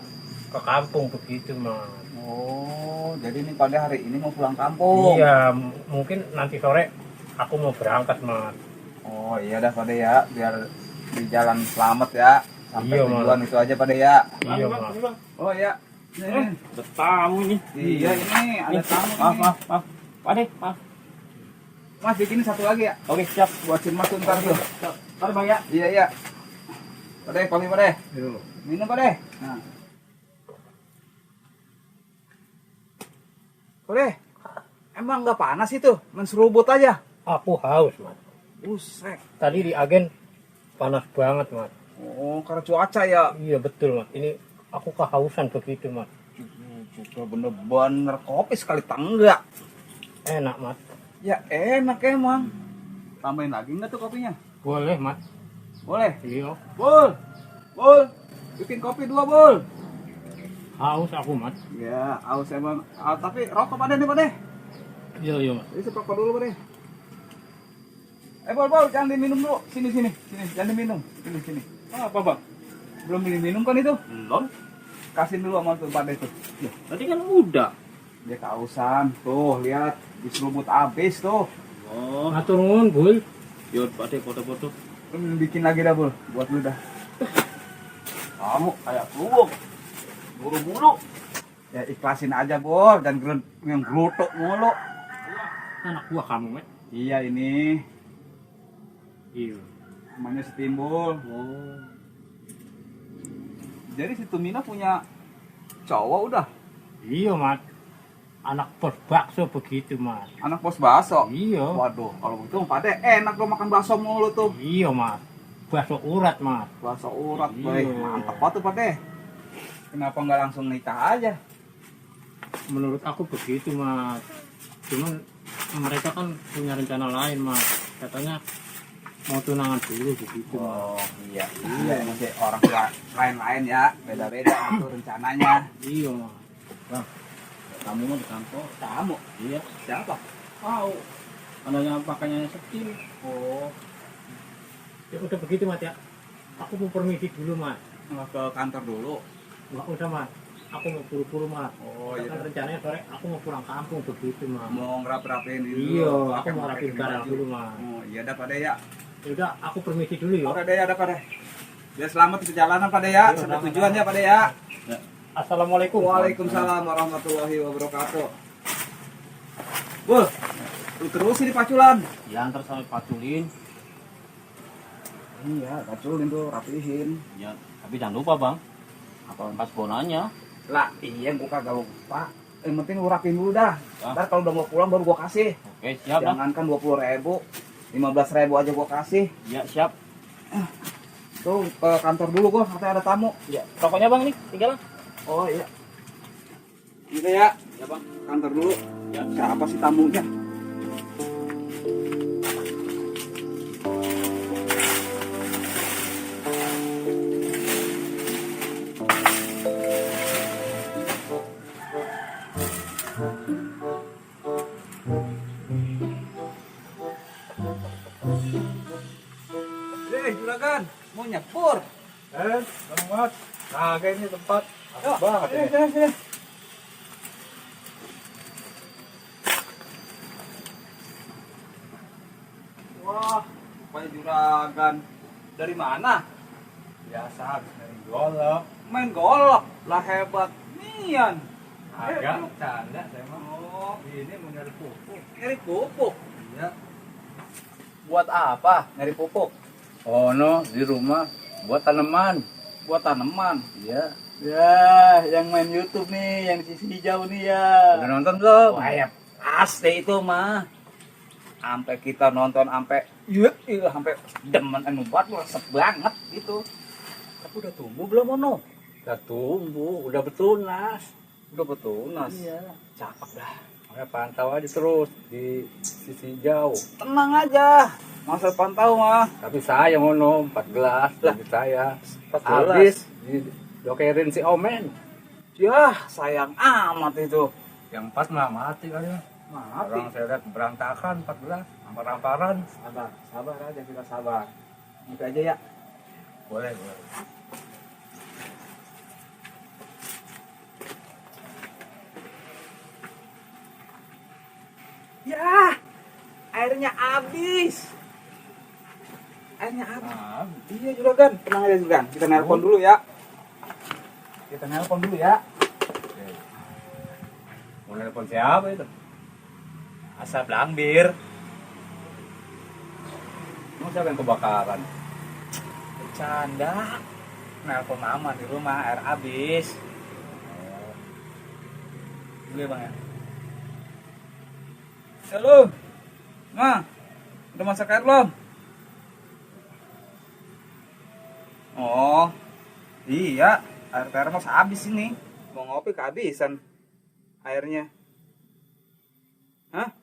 ke kampung begitu, Mas. Oh, jadi ini pada hari ini mau pulang kampung. Iya, mungkin nanti sore aku mau berangkat, Mas. Oh, iya dah pada ya, biar di jalan selamat ya. Sampai Iya, tujuan Mas. itu aja pada ya. Iya, Mas. Oh ya. Ini. Ada tamu ini. Iya, ini ada tamu. Maaf. Pade, maaf. Mas, bikin satu lagi ya. Oke, siap. Buatin Mas ntar tuh. Ntar bang ya. Iya. Pade, kopi Pade. Iya. Minum Pade. Nah. Pade. Emang nggak panas itu? Menserubut aja. Aku haus, Mas. Buset. Tadi di agen panas banget, Mas. Oh, karena cuaca ya. Iya, betul, Mas. Ini aku kehausan begitu, Mas. Juga bener-bener kopi sekali tanggak. Enak, Mas. Ya enak emang. Tambahin lagi nggak tuh kopinya? Boleh, Mas. Boleh. Iya. Bul. Bikin kopi 2 bul. Haus aku, Mas. Ya, aus emang. Ah, tapi rokok pada nih pada. Iya, Mas. Ini rokok dulu pada. Bol, jangan diminum dulu. Sini, jangan diminum. Sini. Apa bang? Belum diminum kan itu? Belum. Kasihin dulu sama tuh pada itu. Ya, tadi kan udah. Dia kausan. Tuh, lihat. Diserubut abis tuh. Oh. Matur nuwun, Bul. Yuk, Pade foto-foto. Bikin lagi dah, Bul. Buat lu dah. Kamu kayak kerubuk. Buru-buru. Ya ikhlasin aja, Bol. Dan yang gelutuk mulu. Anak buah kamu, Mas. Iya, ini. Iya. Namanya si Timbul. Oh. Jadi si Tumina punya cowok udah. Iya, Mas. Anak bos bakso begitu, Mas. Anak bos bakso. Iya. Waduh, kalau begitu Pade enak lo makan bakso mulu tuh. Iya, Mas. Bakso urat, Mas. Bakso urat, Iya. boy. Mantep banget tuh Pade. Kenapa nggak langsung nikah aja? Menurut aku begitu, Mas. Cuman mereka kan punya rencana lain, Mas. Katanya mau tunangan dulu begitu, Mas. Oh iya, masih orang tua lain-lain ya, beda-beda itu rencananya. Iya, Mas. Bang, kamu mau di kantor? Kamu Iya. siapa? Tahu. Adanya pakainya sekil. Oh, Ya udah begitu Mas ya. Aku mau permisi dulu Mas. Ke kantor dulu. Nggak usah Mas. Aku mau buru-buru Mas. Oh Kan iya. rencananya sore aku mau pulang kampung begitu Mas. Mau ngerap-rapin dulu. Iya, aku Pakai- mau pakai rapin barang baju. dulu Mas. Oh iya dah Pak De ya. Ya udah, aku permisi dulu ya. Oke deh ada Pak De. Biar selamat di perjalanan Pak De ya. Iya, Sampai sama-sama. tujuan ya Pak De ya. Assalamualaikum. Waalaikumsalam warahmatullahi wabarakatuh. Bul, lu terus ini paculan. Ya antar sampai paculin. Iya, paculin tuh rapihin. Ya, tapi jangan lupa bang, apa pas bonanya. Lah, iya gua kagak lupa. Yang penting lu rapihin dulu dah. Ah. Ntar kalau udah mau pulang baru gua kasih. Oke siap bang. Jangankan 20.000, 15.000 aja gua kasih. Ya siap. Tuh ke kantor dulu gua, katanya ada tamu. Ya, rokoknya bang nih, tinggal. Oh iya. Gitu ya. Ya bang. Kantor dulu. Ya. Siapa sih tamunya? Juragan, mau nyepur. Bang Mas. Nah, ini tempat. Yuk, banget sini, ini. sini. Wah, Pak Juragan. Dari mana? Biasa habis dari golok. Main golok. Lah hebat. Nian. Agak canda saya mah. Oh, Ini mau nyari pupuk. nyari pupuk. Ya. Buat apa? Nyari pupuk. Oh no, di rumah buat tanaman. Buat tanaman. Iya. Ya, yang main YouTube nih, yang sisi hijau nih ya. Udah nonton belum? Wah, ya asli itu mah. Sampai kita nonton sampai iya sampai demen anu banget resep banget gitu. Tapi udah tumbuh belum ono? Udah tumbuh, udah betunas. Udah betunas. Iya. Cakep dah. Makanya pantau aja terus di sisi jauh. Tenang aja. Masa pantau mah. Tapi saya ngono 4 gelas dari saya. 4 Habis dokerin si Omen. Ya, sayang amat itu. Yang pas mah mati kali. Mati. Orang saya lihat berantakan 4 gelas, ampar-amparan. Sabar aja kita sabar. Gitu aja ya. Boleh, boleh. Ya, airnya habis. Airnya habis. Iya juragan, tenang aja juragan. Kita nelpon dulu ya. Kita nelpon dulu ya. Mau nelpon siapa itu? Asap Langbir. Emang siapa yang kebakaran? Bercanda. Nelpon mama di rumah, air habis. Dulu ya bang ya. Halo, Ma, udah masak air belum? Oh, iya, air termos habis ini. Mau ngopi kehabisan airnya. Hah?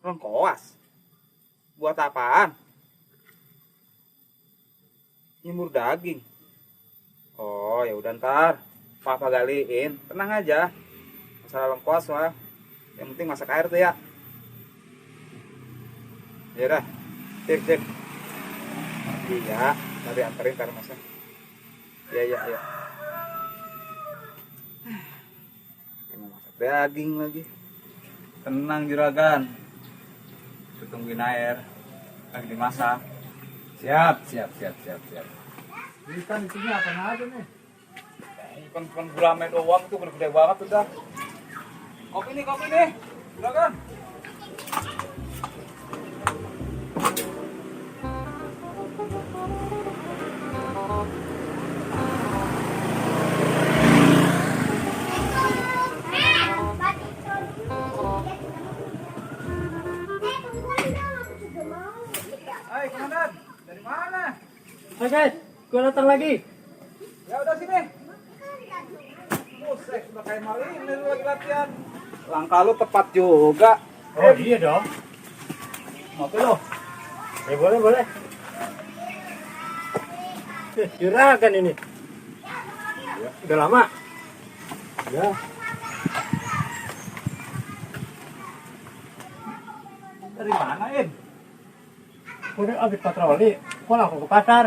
Lengkoas? Buat apaan? Nyemur daging. Oh, ya udah ntar Papa galiin. Tenang aja. Masalah lengkoas mah. Yang penting masak air tuh ya. Ya udah. Sip, sip. Iya, tadi anterin termosnya. Iya, iya, iya. Mau masak daging lagi. Tenang juragan. Tungguin air. Lagi dimasak. Siap, siap, siap, siap, siap. Ini kan isinya apa aja nih? Bukan gulame doang tuh gede banget udah. Kopi nih, juragan. Hai komandan, dari mana? Hai guys, gue datang lagi. Ya udah sini. Buset, udah kayak maling lu lagi latihan. Langkah lu tepat juga. Oh iya dong. Ngopi lu. Ya boleh boleh. Juragan ini. Ya, udah lama. Ya. Dari mana, In? Udah abis patroli. Gua langsung ke pasar.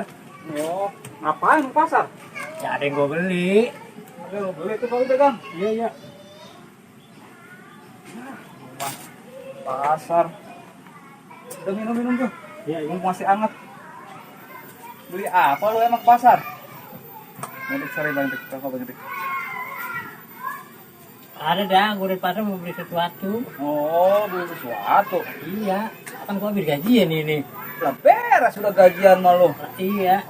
Oh, ngapain ke pasar? Ya ada yang gua beli. Ada lo beli itu kali dagang. Iya iya. Pasar. Udah minum tuh. Iya iya. Mumpung masih hangat. Beli apa lo emang ke pasar? Banyak sering banyak banyak. Ada dah, gua dari pasar mau beli sesuatu. Oh, beli sesuatu. Iya, kan gua habis gajian ini. Lah beres sudah gajian mah lo. Iya.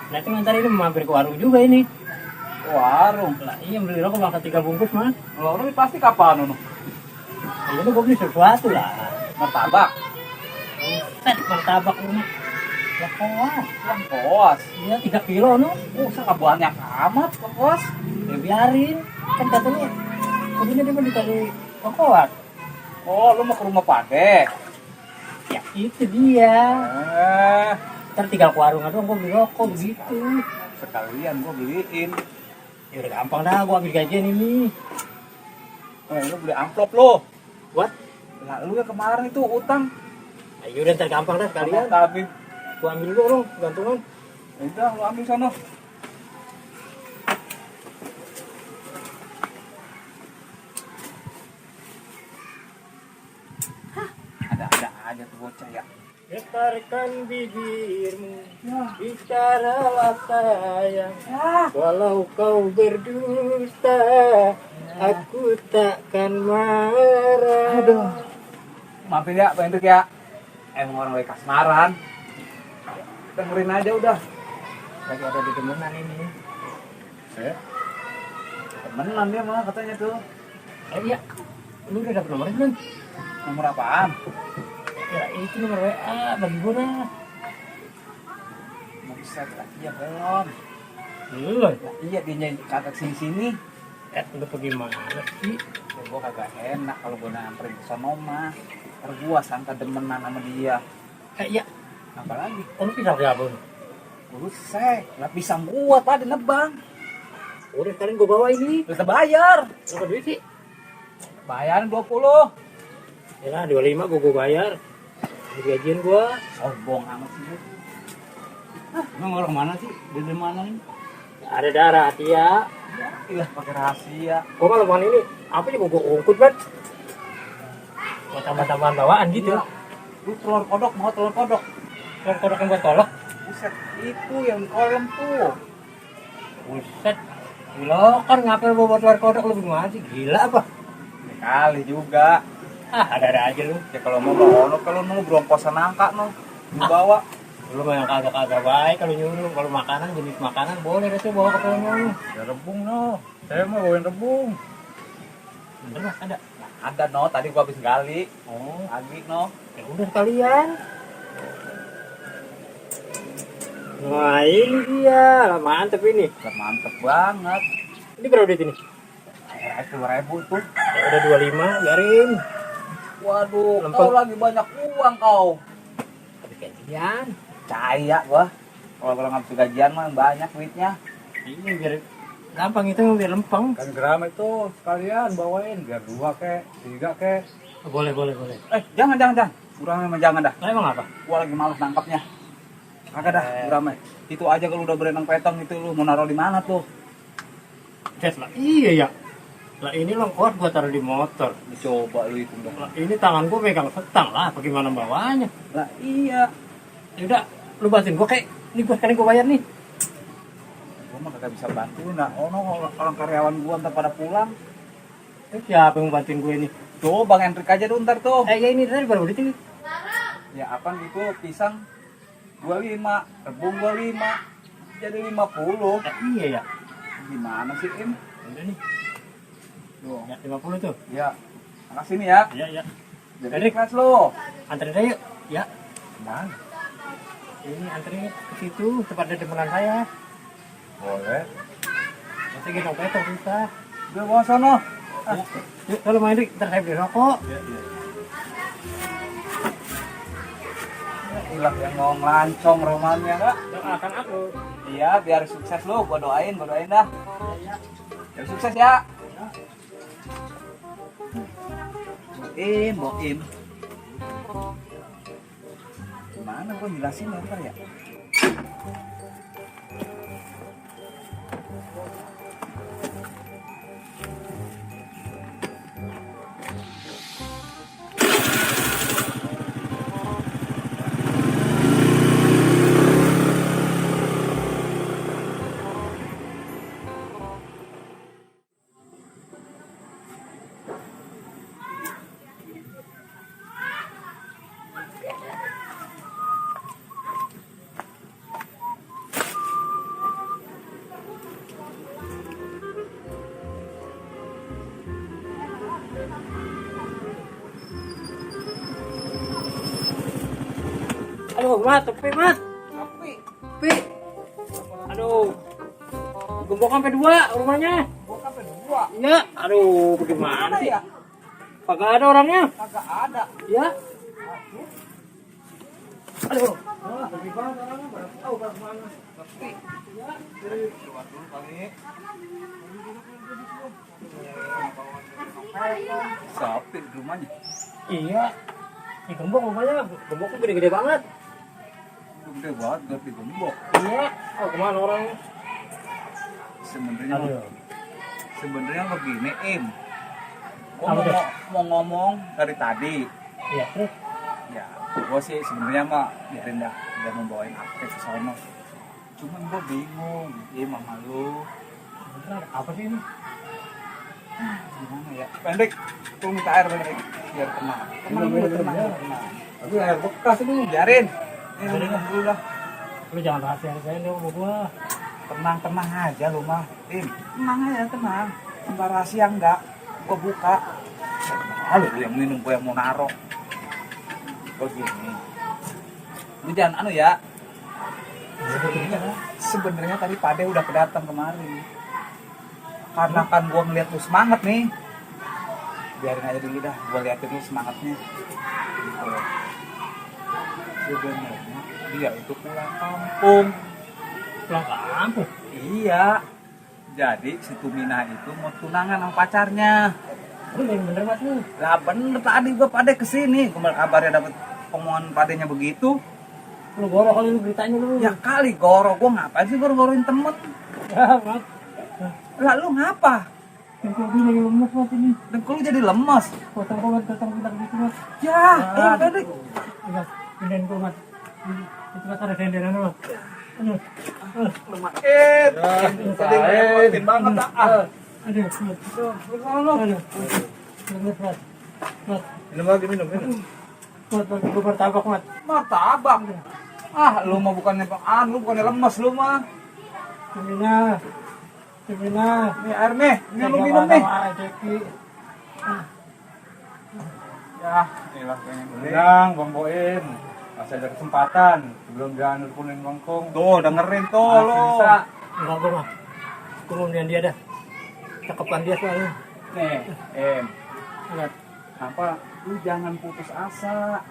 Nanti ngantar ini mampir ke warung juga ini. Warung. Lah iya beli rokok bangsa 3 bungkus mah. Lo ini pasti kapan lo? Ya ini gua beli sesuatu lah. Martabak. Set martabak ini. Lah koas. Yang koas. Iya 3 kilo no. Sangat banyak amat koas. Ya biarin. Kan katanya ini dia mau dikasih koas. Oh, lo mau ke rumah Pade? Ya itu dia. Eh, Ntar tinggal ke warung aja gua beli rokok begitu. sekalian gua beliin. Ya udah gampang dah gua ambil gajian ini. Lo beli amplop lo. Buat? Lah lu yang kemarin itu utang. Ayo udah ntar gampang dah sekalian. Tapi Gua ambil dulu dong gantungan. udah lu ambil sana. Ada aja tuh bocah ya. Getarkan bibirmu, bicaralah sayang. Walau kau berdusta, aku takkan marah. Aduh. Maafin ya, Pak Hendrik ya. Emang orang lagi kasmaran. Dengerin aja udah. Lagi ada di temenan ini. Temenan dia mah katanya tuh. Iya, lu udah dapet nomornya belum? Nomor apaan? Ya itu nomor WA, bagi gua dah. Mau set lagi ya belum. Belum. Lah, iya dia kagak sini-sini. Lu pergi mana sih? Ya, gua kagak enak kalau gua nyamperin ke sono mah. Ntar gua sangka demenan sama dia. Iya. Apalagi? Lu pisah siapa? Buset, lah pisang gua tadi nebang. Udah sekarang gua bawa ini. Udah bayar. Berapa duit sih? Bayarin 20. Ya lah, 25 gua bayar. Gajian gua. Sombong amat sih. Emang orang mana sih? Dari mana ini? Ada darah hati ya. Ilah pakai rahasia. Gua malah bukan ini. Apa sih gua ungkut banget. Gua tambah-tambahan bawaan gitu. Iya. Lu telur kodok mau telur kodok? Telur kodok yang buat kolok. Buset, itu yang kolom tuh. Buset. Gila kan ngapain gua buat telur kodok lu gimana sih? Gila apa? Kali juga. Ada aja lu. Ya kalau mau bawa kalau mau brongkosan nangka no dibawa. Lu mah yang kagak baik kalau nyuruh. Kalau makanan jenis makanan boleh deh tuh bawa ke sono. Ya rebung no. Saya mau bawain rebung. Bener lah ada. Ada no, tadi gua habis gali. Oh, Lagi no. ya udah sekalian. Wah ini dia, lah, mantep ini. Mantep banget. Ini berapa duit ini? Akhirnya 2.000 tuh. Ya udah 25, biarin. Waduh, Lempeng. kau lagi banyak uang kau. Tapi gajian. Percaya gua. Kalau orang habis gajian mah banyak duitnya. Ini biar gampang itu biar lempeng. Kan gram itu sekalian bawain biar 2 kek, 3 kek. Boleh. Jangan. Gurame mah jangan dah. Lah emang apa? Gua lagi males nangkapnya. Kagak dah, gurame. Itu aja kalau udah berenang petong itu lu mau naruh di mana tuh? Cet lah. Iya ya. Lah ini lengkot gua taruh di motor. Dicoba lu itu dah. Lah ini tangan gua pegang setang lah, bagaimana bawanya? Lah iya. Ya udah, lu bantuin gua kayak ini gua sekarang gua bayar nih. Gua mah kagak bisa bantuin dah. Oh no, orang karyawan gua ntar pada pulang. Siapa yang mau bantuin gue ini? Tuh Bang Hendrik aja dulu ntar tuh. Ya ini tadi baru duit ini. Ya apaan gitu, pisang 25, rebung 25, jadi 50. Iya ya. Gimana sih Im? Udah nih. Tuh. Ya 50 tuh. Ya, makasih nih ya. Iya. Jadi Hendrik. kelas lo. Anterin saya yuk. Ya. Mana? Ini anterin ke situ tempatnya temenan saya. Boleh. Nanti gendong petong susah. Udah bawa sono. Ya. Yuk, kalau main Hendrik, ntar saya beli rokok. Ya. Ilah yang mau ngelancong romannya kak. Doakan aku. Iya, biar sukses lo. Gua doain dah. Biar sukses ya. Boim. Gimana Gimana gua jelasin ya ntar ya? Aduh, Mat, tepi, Mat. Tapi Tepi. Aduh. Gembok sampai 2 rumahnya. gua sampai 2. Iya. Aduh, bagaimana Mana sih? ya? Kagak ada orangnya. Kagak ada. Ya. Aduh. Tapi banget orangnya pada tahu pada mana. Tapi Ya. keluar dulu kali. Sapit rumahnya. Iya. Di gembok rumahnya. Gemboknya gede-gede banget. Gede banget gak digembok. Iya. Oh, kemana orangnya? Sebenarnya begini Im. Gua Apa tuh? mau ngomong dari tadi. Iya, terus. Ya, gua sih sebenarnya mah biarin dah, udah membawain aktif ke sono. Cuman gua bingung, Im sama lu. Beneran, apa sih ini? Gimana ya? Pendek, tuh minta air pendek biar tenang. Tenang dulu, tenang. Tapi air bekas ini. Biarin. Ini lu minum dulu dah. Lu jangan rahasia-rahasiain dong sama gua. Tenang aja lu mah. Im, tenang aja, tenang. Enggak rahasia enggak. Gua buka. Lu yang minum, gua yang mau naro. Gua gini. Lu jangan anu ya. Sebenarnya tadi Pade udah kedatang kemari. Karena kan gua ngeliat lu semangat nih. Biarin aja dulu dah, gua liatin lu semangatnya. Gitu. Sebenarnya dia itu pulang kampung. Pulang kampung. Iya. Jadi si Tumina itu mau tunangan sama pacarnya. Lu yang bener, Mas, lu. Lah bener tadi gua Pade kesini. Kemarin kabarnya dapet omongan Padenya begitu. Lu goro kali lu beritanya lu. Ya kali goro, gua ngapain sih goro-goroin temen? Ya, Mas. Lah lu ngapa? Yang lagi lemes, Mas, ini. Dan kalau jadi lemes. Potong kita gitu, Mas. Ya, Pade. Iya, pindahin gua, Mas. Itu Mas ada senderan lu. Lemakin. Tadi ngerepotin banget ah. Aduh, Mas. Aduh. Lemes, Mas. Mas, Minum lagi, minum. Mas, gua bertabak, Mas. Martabak. Ah, lu mah bukannya lu bukannya lemes lu mah. Cemina. Nih air nih, ini lu minum nih. Ya, inilah pengen Bilang Bang Boim, masih ada kesempatan sebelum dia nelponin Bangkong. Tuh, dengerin tuh Masih lu. bisa. Enggak gua mah. Kemudian dia dah. Cakepkan dia soalnya. Nih, Lihat. Apa? Lu jangan putus asa.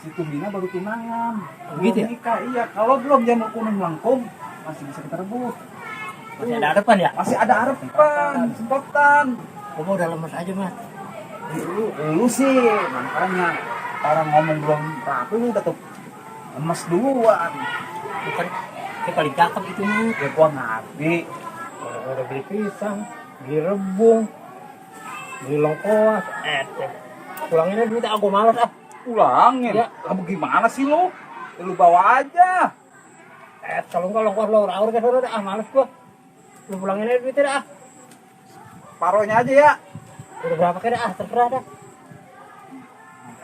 Si Tumina baru tunangan. Oh, gitu ya? Belum nikah, iya. Kalau belum dia nelponin Bangkong, masih bisa kita rebut. Masih ada harapan ya? Masih ada harapan, kesempatan. Gua mah udah lemes aja, Mas. Lu sih, makanya orang ngomong belum rapi lu udah tuh lemes duluan. Bukan dia paling cakep itu, Mas. Ya gua ngerti. Udah beli pisang, beli rebung, beli lengkoas, pulangin aja duit, aku malas ah. Ulangin. Ya. Kamu gimana sih lu? Ya, lu bawa aja. Kalau enggak lengkoas lo aur ke sana dah, malas gua. Lu pulangin aja duitnya dah. Paronya aja ya. Udah berapa kira terserah dah.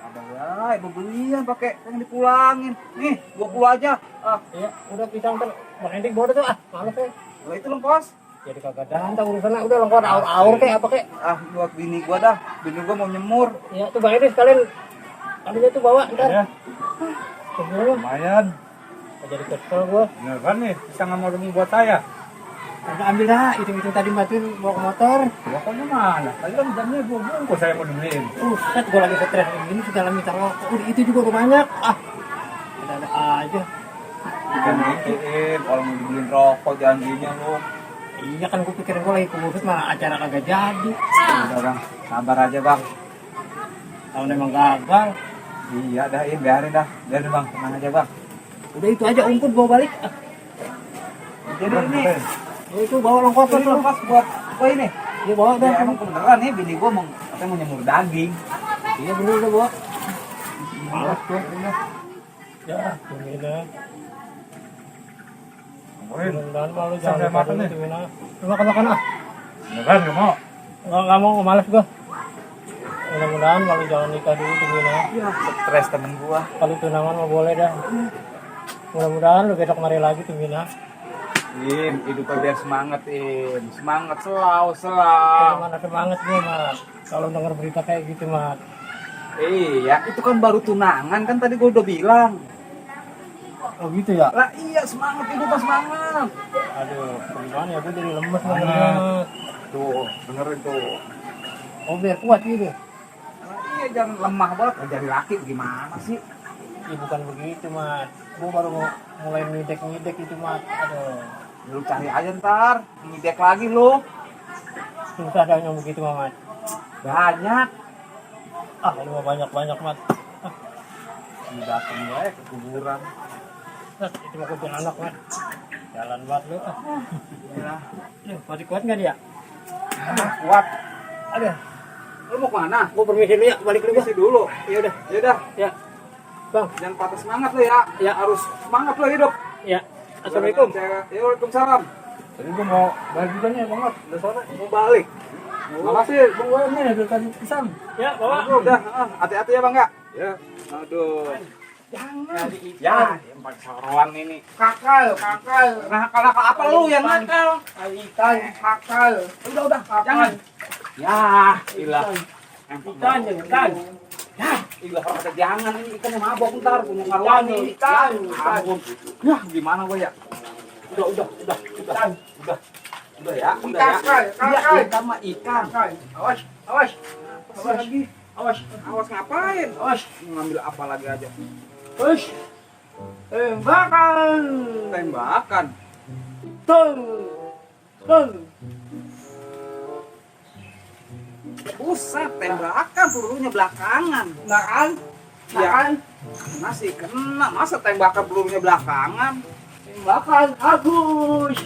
Ada ya, ibu belian pakai yang dipulangin. Nih, 20 aja. Ah, Iya, udah pisang kan. Bang Endik bawa tuh malas ya. lah itu lengkos. Jadi kagak dantang urusannya, udah lengkoas aur kayak apa kayak. Ah, buat bini gua dah. Bini gua mau nyemur. Iya, tuh Bang Endik sekalian kalinya tuh bawa ntar. Ya, Sebelum lumayan. jadi kesel gua. Bener kan nih, pisang sama rebung buat saya. Udah ambil dah, itu tadi bantuin bawa ke motor. Pokoknya mana? Tadi kan jamnya gua bungkus saya mau dibeliin. Set gua lagi stres ini segala minta rokok. Udah itu juga udah banyak. Ada aja. Jangan ngikutin kalau mau dibeliin rokok janjinya lu. Iya kan gua pikirin gua lagi kurus malah acara kagak jadi. Udah, Bang. Sabar aja, Bang. Tahun emang gagal. Iya dah, biarin dah. Biarin bang, tenang aja bang. Udah itu aja ungkut bawa balik. Jadi ini, Itu bawa longkot ini lepas buat apa ini? Dia bawa Ya, dah. emang kebenaran nih, bini gua mau katanya mau nyemur daging. Iya bener udah bawa. Malas tuh. Ya, Tumina. Ngomongin. Mudah-mudahan malu Sampai jangan makan nih. Tumina. Makan ah. Beneran gak mau? Nggak mau, malas gua. Mudah-mudahan malu jangan nikah dulu Tumina. Iya, stres temen gua. Kalau tunangan mah boleh dah. Mudah-mudahan lu besok mari lagi Tumina. Hidupnya biar semangat, Semangat selalu. Mana semangat gue, Mat. Kalau denger berita kayak gitu, Mat. Iya, itu kan baru tunangan kan tadi gua udah bilang. Oh gitu ya? Lah iya, semangat, hidupnya semangat. Aduh, gimana ya? Gue jadi lemes Semangat. dengernya. Tuh, dengerin tuh. Oh, biar kuat gitu. Lah iya, jangan lemah banget. Jadi laki gimana sih? Ya bukan begitu, Mat. Gue baru mau mulai ngidek-ngidek itu, Mat. Aduh, Lu cari aja ntar, ngidek lagi lu. susah dah yang begitu, Mat. Banyak. Ah, lu mah banyak-banyak, Mat. Dateng gue ke kuburan. Itu mah kucing anak, Mat. Jalan banget lu. Ya, Masih kuat nggak dia? kuat. Aduh, Lu mau kemana? gue permisi dulu ya, balik dulu. Isi dulu. Ya udah, Ya udah, ya. Bang, jangan patah semangat lu ya. Ya. Harus semangat lu hidup. ya. Assalamualaikum. Ya, waalaikumsalam. Jadi gue mau balik juga nih Bang Mat. Udah sore. Mau balik. Makasih Bang Wan nih udah kasih pisang. Ya, bawa. Udah, hati-hati ya Bang ya. Ya. Aduh. Jangan. Ya, yang pakai saruan ini. Kakal. Nakal apa lu yang nakal? Ikan. Kakal. Udah, jangan. Ya, ilah. Ikan, ikan. Ya, ilah ada jangan ini ikan yang mabok ntar punya karuan nih. Ikan. Ya, ampun. Ya, gimana gua ya? Udah. Udah ya, udah ya. Iya, ikan mah ikan. Awas. Apa lagi? Awas ngapain? Ngambil apa lagi aja? Push. Tembakan. Tembakan. Tung. Buset, tembakan pelurunya belakangan. Makan. Ya, masih kena. Masa tembakan pelurunya belakangan? Tembakan. Agus.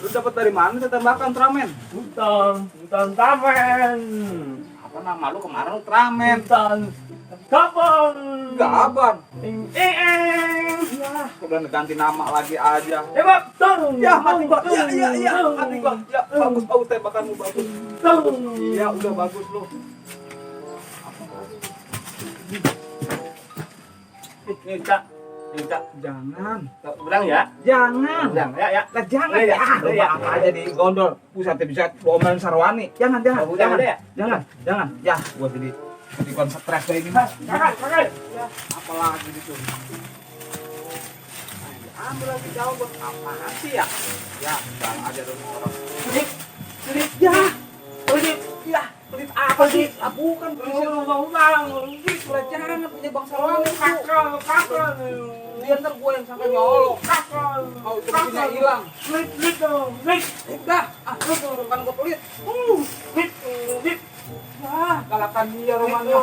Lu dapat dari mana tuh tembakan Ultraman? Hutan tamen. Apa nama lu kemarin Ultraman? Hutan. Kapan? Gaban. Ya. Udah ganti nama lagi aja. Tembak. Tung. Ya, mati gua. Iya, mati gua. Ya, bagus tembakanmu bagus. Tung. Iya, udah bagus lu. Ini Cak. Jangan. Ulang ya. Jangan. Ulang ya. Lah jangan Ya, ya. ya. Lu Ya. apa aja di gondol. Pusat bisa bomelin Sarwani. Jangan. Udah ya. Jangan. Ya, gua jadi stres kayak gini. Makan. Ya, apalagi gitu. Ambil lagi jauh buat apaan sih ya? Ya, bang aja dong orang. Pelit. Ya, Pelit. ya, pelit apa sih? Ah, bukan pelit. Pelit, jangan punya bang Sarwani. Kakak. Dia ntar gue yang sampai nyolong. Kakak. Mau tugasnya hilang. Pelit dong. Pelit. Udah, lu kan gue pelit. Pelit. Wah, kalakan dia rumahnya.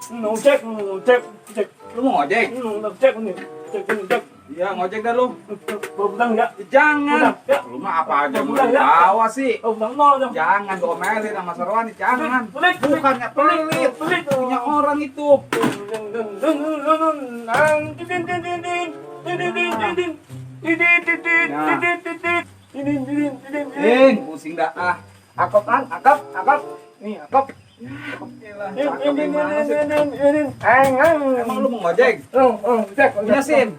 Ngojek. Lu mau ngojek? Iya, ngojek dah lu. Pulang ya. Jangan. Ya. Lu mah apa aja mau Pulang ya. bawa sih. Pulang nol dong. Jangan diomelin sama Sarwani, jangan. Pelit. Bukannya pelit, Pelit. punya orang itu. Pusing dah ah. Akap. Nih, akap. Emang lu mau ngojek? Punya SIM?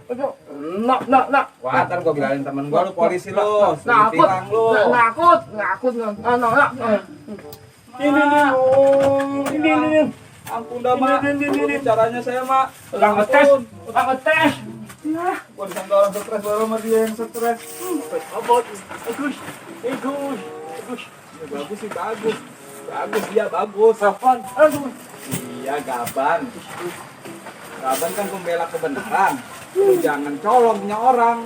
Nak. Wah, ntar gua bilangin temen gua lu polisi lu. Suruh tilang lu. Ngakut. Ini. Ampun dah, Mak. Ini caranya saya, Mak. Utang ngetes. Ya, gua disangka orang stres baru sama dia yang stres. Bagus. Ya, bagus sih, bagus. Dia bagus. Kapan? Aduh. Iya, Gaban. Gaban kan pembela kebenaran. Lu jangan colong punya orang.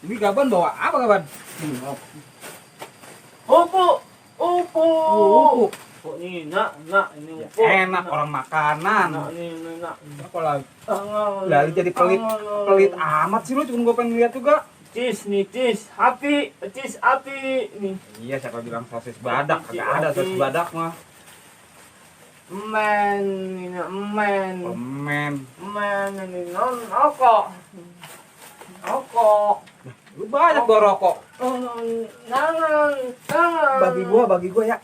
Ini Gaban bawa apa Gaban? Upu, upu. Upu. Oh, ini nak ini Ya, upu. enak orang makanan. Nak ini nak. Apa lagi? Lah jadi pelit amat sih lu, cuma gue pengen lihat juga. Cheese nih, cheese api nih. Iya, siapa bilang sosis badak? Kagak ada sosis badak mah. Men, ini men. Permen. Ini non rokok. Rokok. Lu banyak bawa rokok. Jangan. Bagi gua ya.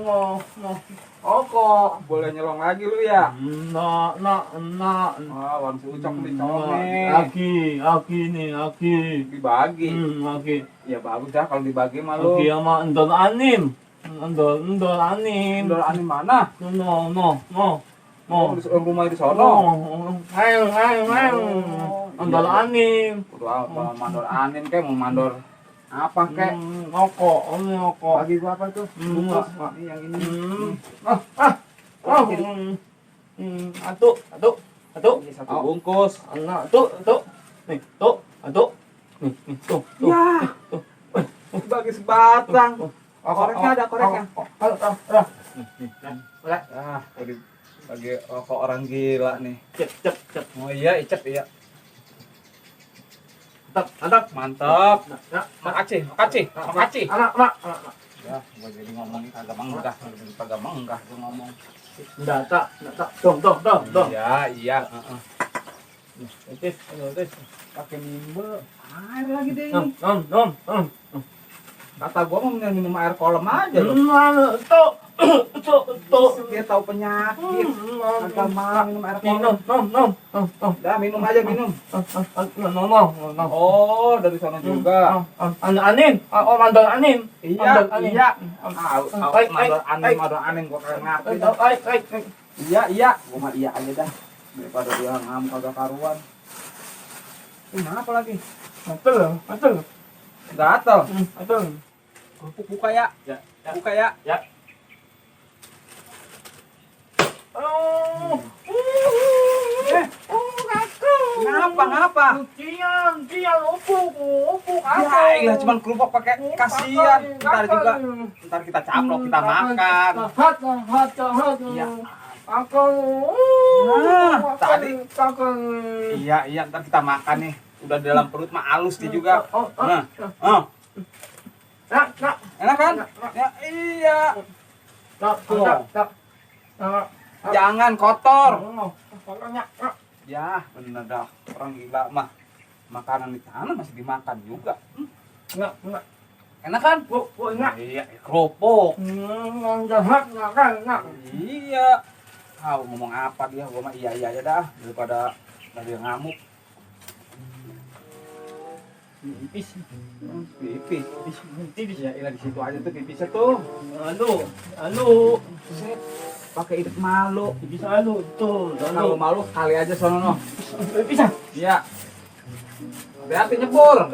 Mau. Rokok. Boleh nyolong lagi lu ya? Nak. Wah, Bang Sucok nih colong nih. Aki nih. Dibagi. Aki. Ya bagus dah kalau dibagi mah lu. Aki sama endor anim. Endor anim. Endor aneh mana? No. Oh, di rumah di sono. Ayo. Endor anim. Kudu apa mandor anin kek, mau mandor apa kek? Rokok. Bagi gua apa tuh? Bungkus. Ini yang ini. Atu. Ini satu bungkus. Anak, tuh. Nih, tuh. Nih, tuh. Ya. Bagi sebatang. Koreknya ada koreknya. Ah, bagi rokok orang gila nih. Cep. Oh iya, icep iya. Mantap. Makasih. Anak. Ya, gua jadi ngomongin kagak menggah gua ngomong. Data. Tuh. Iya. Tis. Pakai nimbe. Air lagi deh ini. Nom. Kata gua mau minum air kolam aja loh. Tuh. Dia tahu penyakit. Kagak mau minum air kolam. Nom. Dah minum aja minum. Nom. Oh, dari sana juga. Anin. Oh, mandor anin. Iya. Ai. Mandor anin gua kagak ngerti. Ai. Iya. Gua mah iya aja dah. Daripada dia ngamuk kagak karuan. Kenapa lagi? Betul. Gatel. Betul. Buka ya. Ya. Buka ya. Oh. Kenapa? Cucian, opuk Ya, iya cuman kerupuk pakai kasihan. Ntar kita caplok, kita makan. Iya. Tadi. Iya, ntar kita makan nih. Udah di dalam perut mah halus dia juga. Enak kan? Ya, iya. Jangan kotor. Ya, bener dah. Orang gila mah. Makanan di tanah masih dimakan juga. Enak kan? Iya, kerupuk. Iya. Tahu ngomong apa dia? Gua mah iya aja dah daripada dari ngamuk. Pipis ya, di situ aja tuh pipisnya tuh. Anu. Set, pakai hidup malu. Pipis anu tuh. Kalau malu kali aja sono no. Pipis. Iya. Hati-hati nyebur.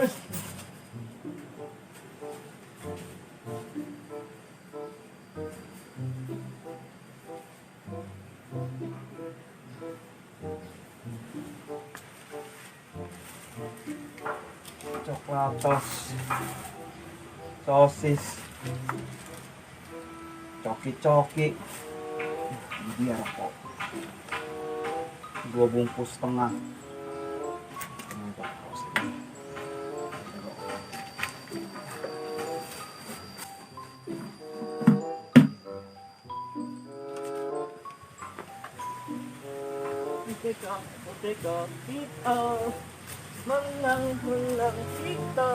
Coklatos, sosis, coki-coki, ini dia rokok, 2 bungkus setengah. Ketika kita menang kita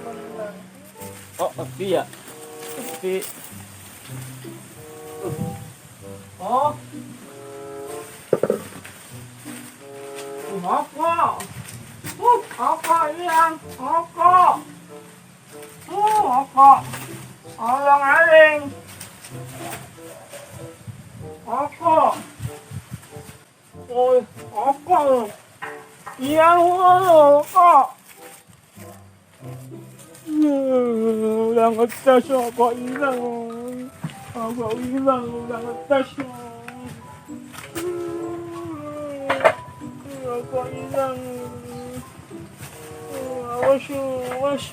menang. Oh, iya. Tapi oh. Apa ini yang? Apa? Alang-aling. Apa? Ôi, apa? Iya, apa? Udah ngetes apa hilang. Agak hilang udah tasnya. Agak hilang. Awas, awas.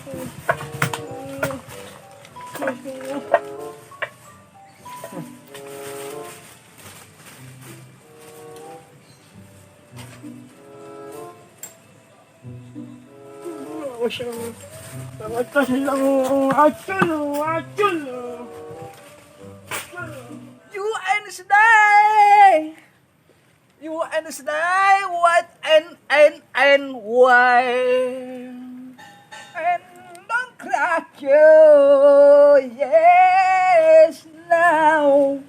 Tas hilang. Acun. You Wednesday. You Wednesday. What and why? And don't crack you. Yes now.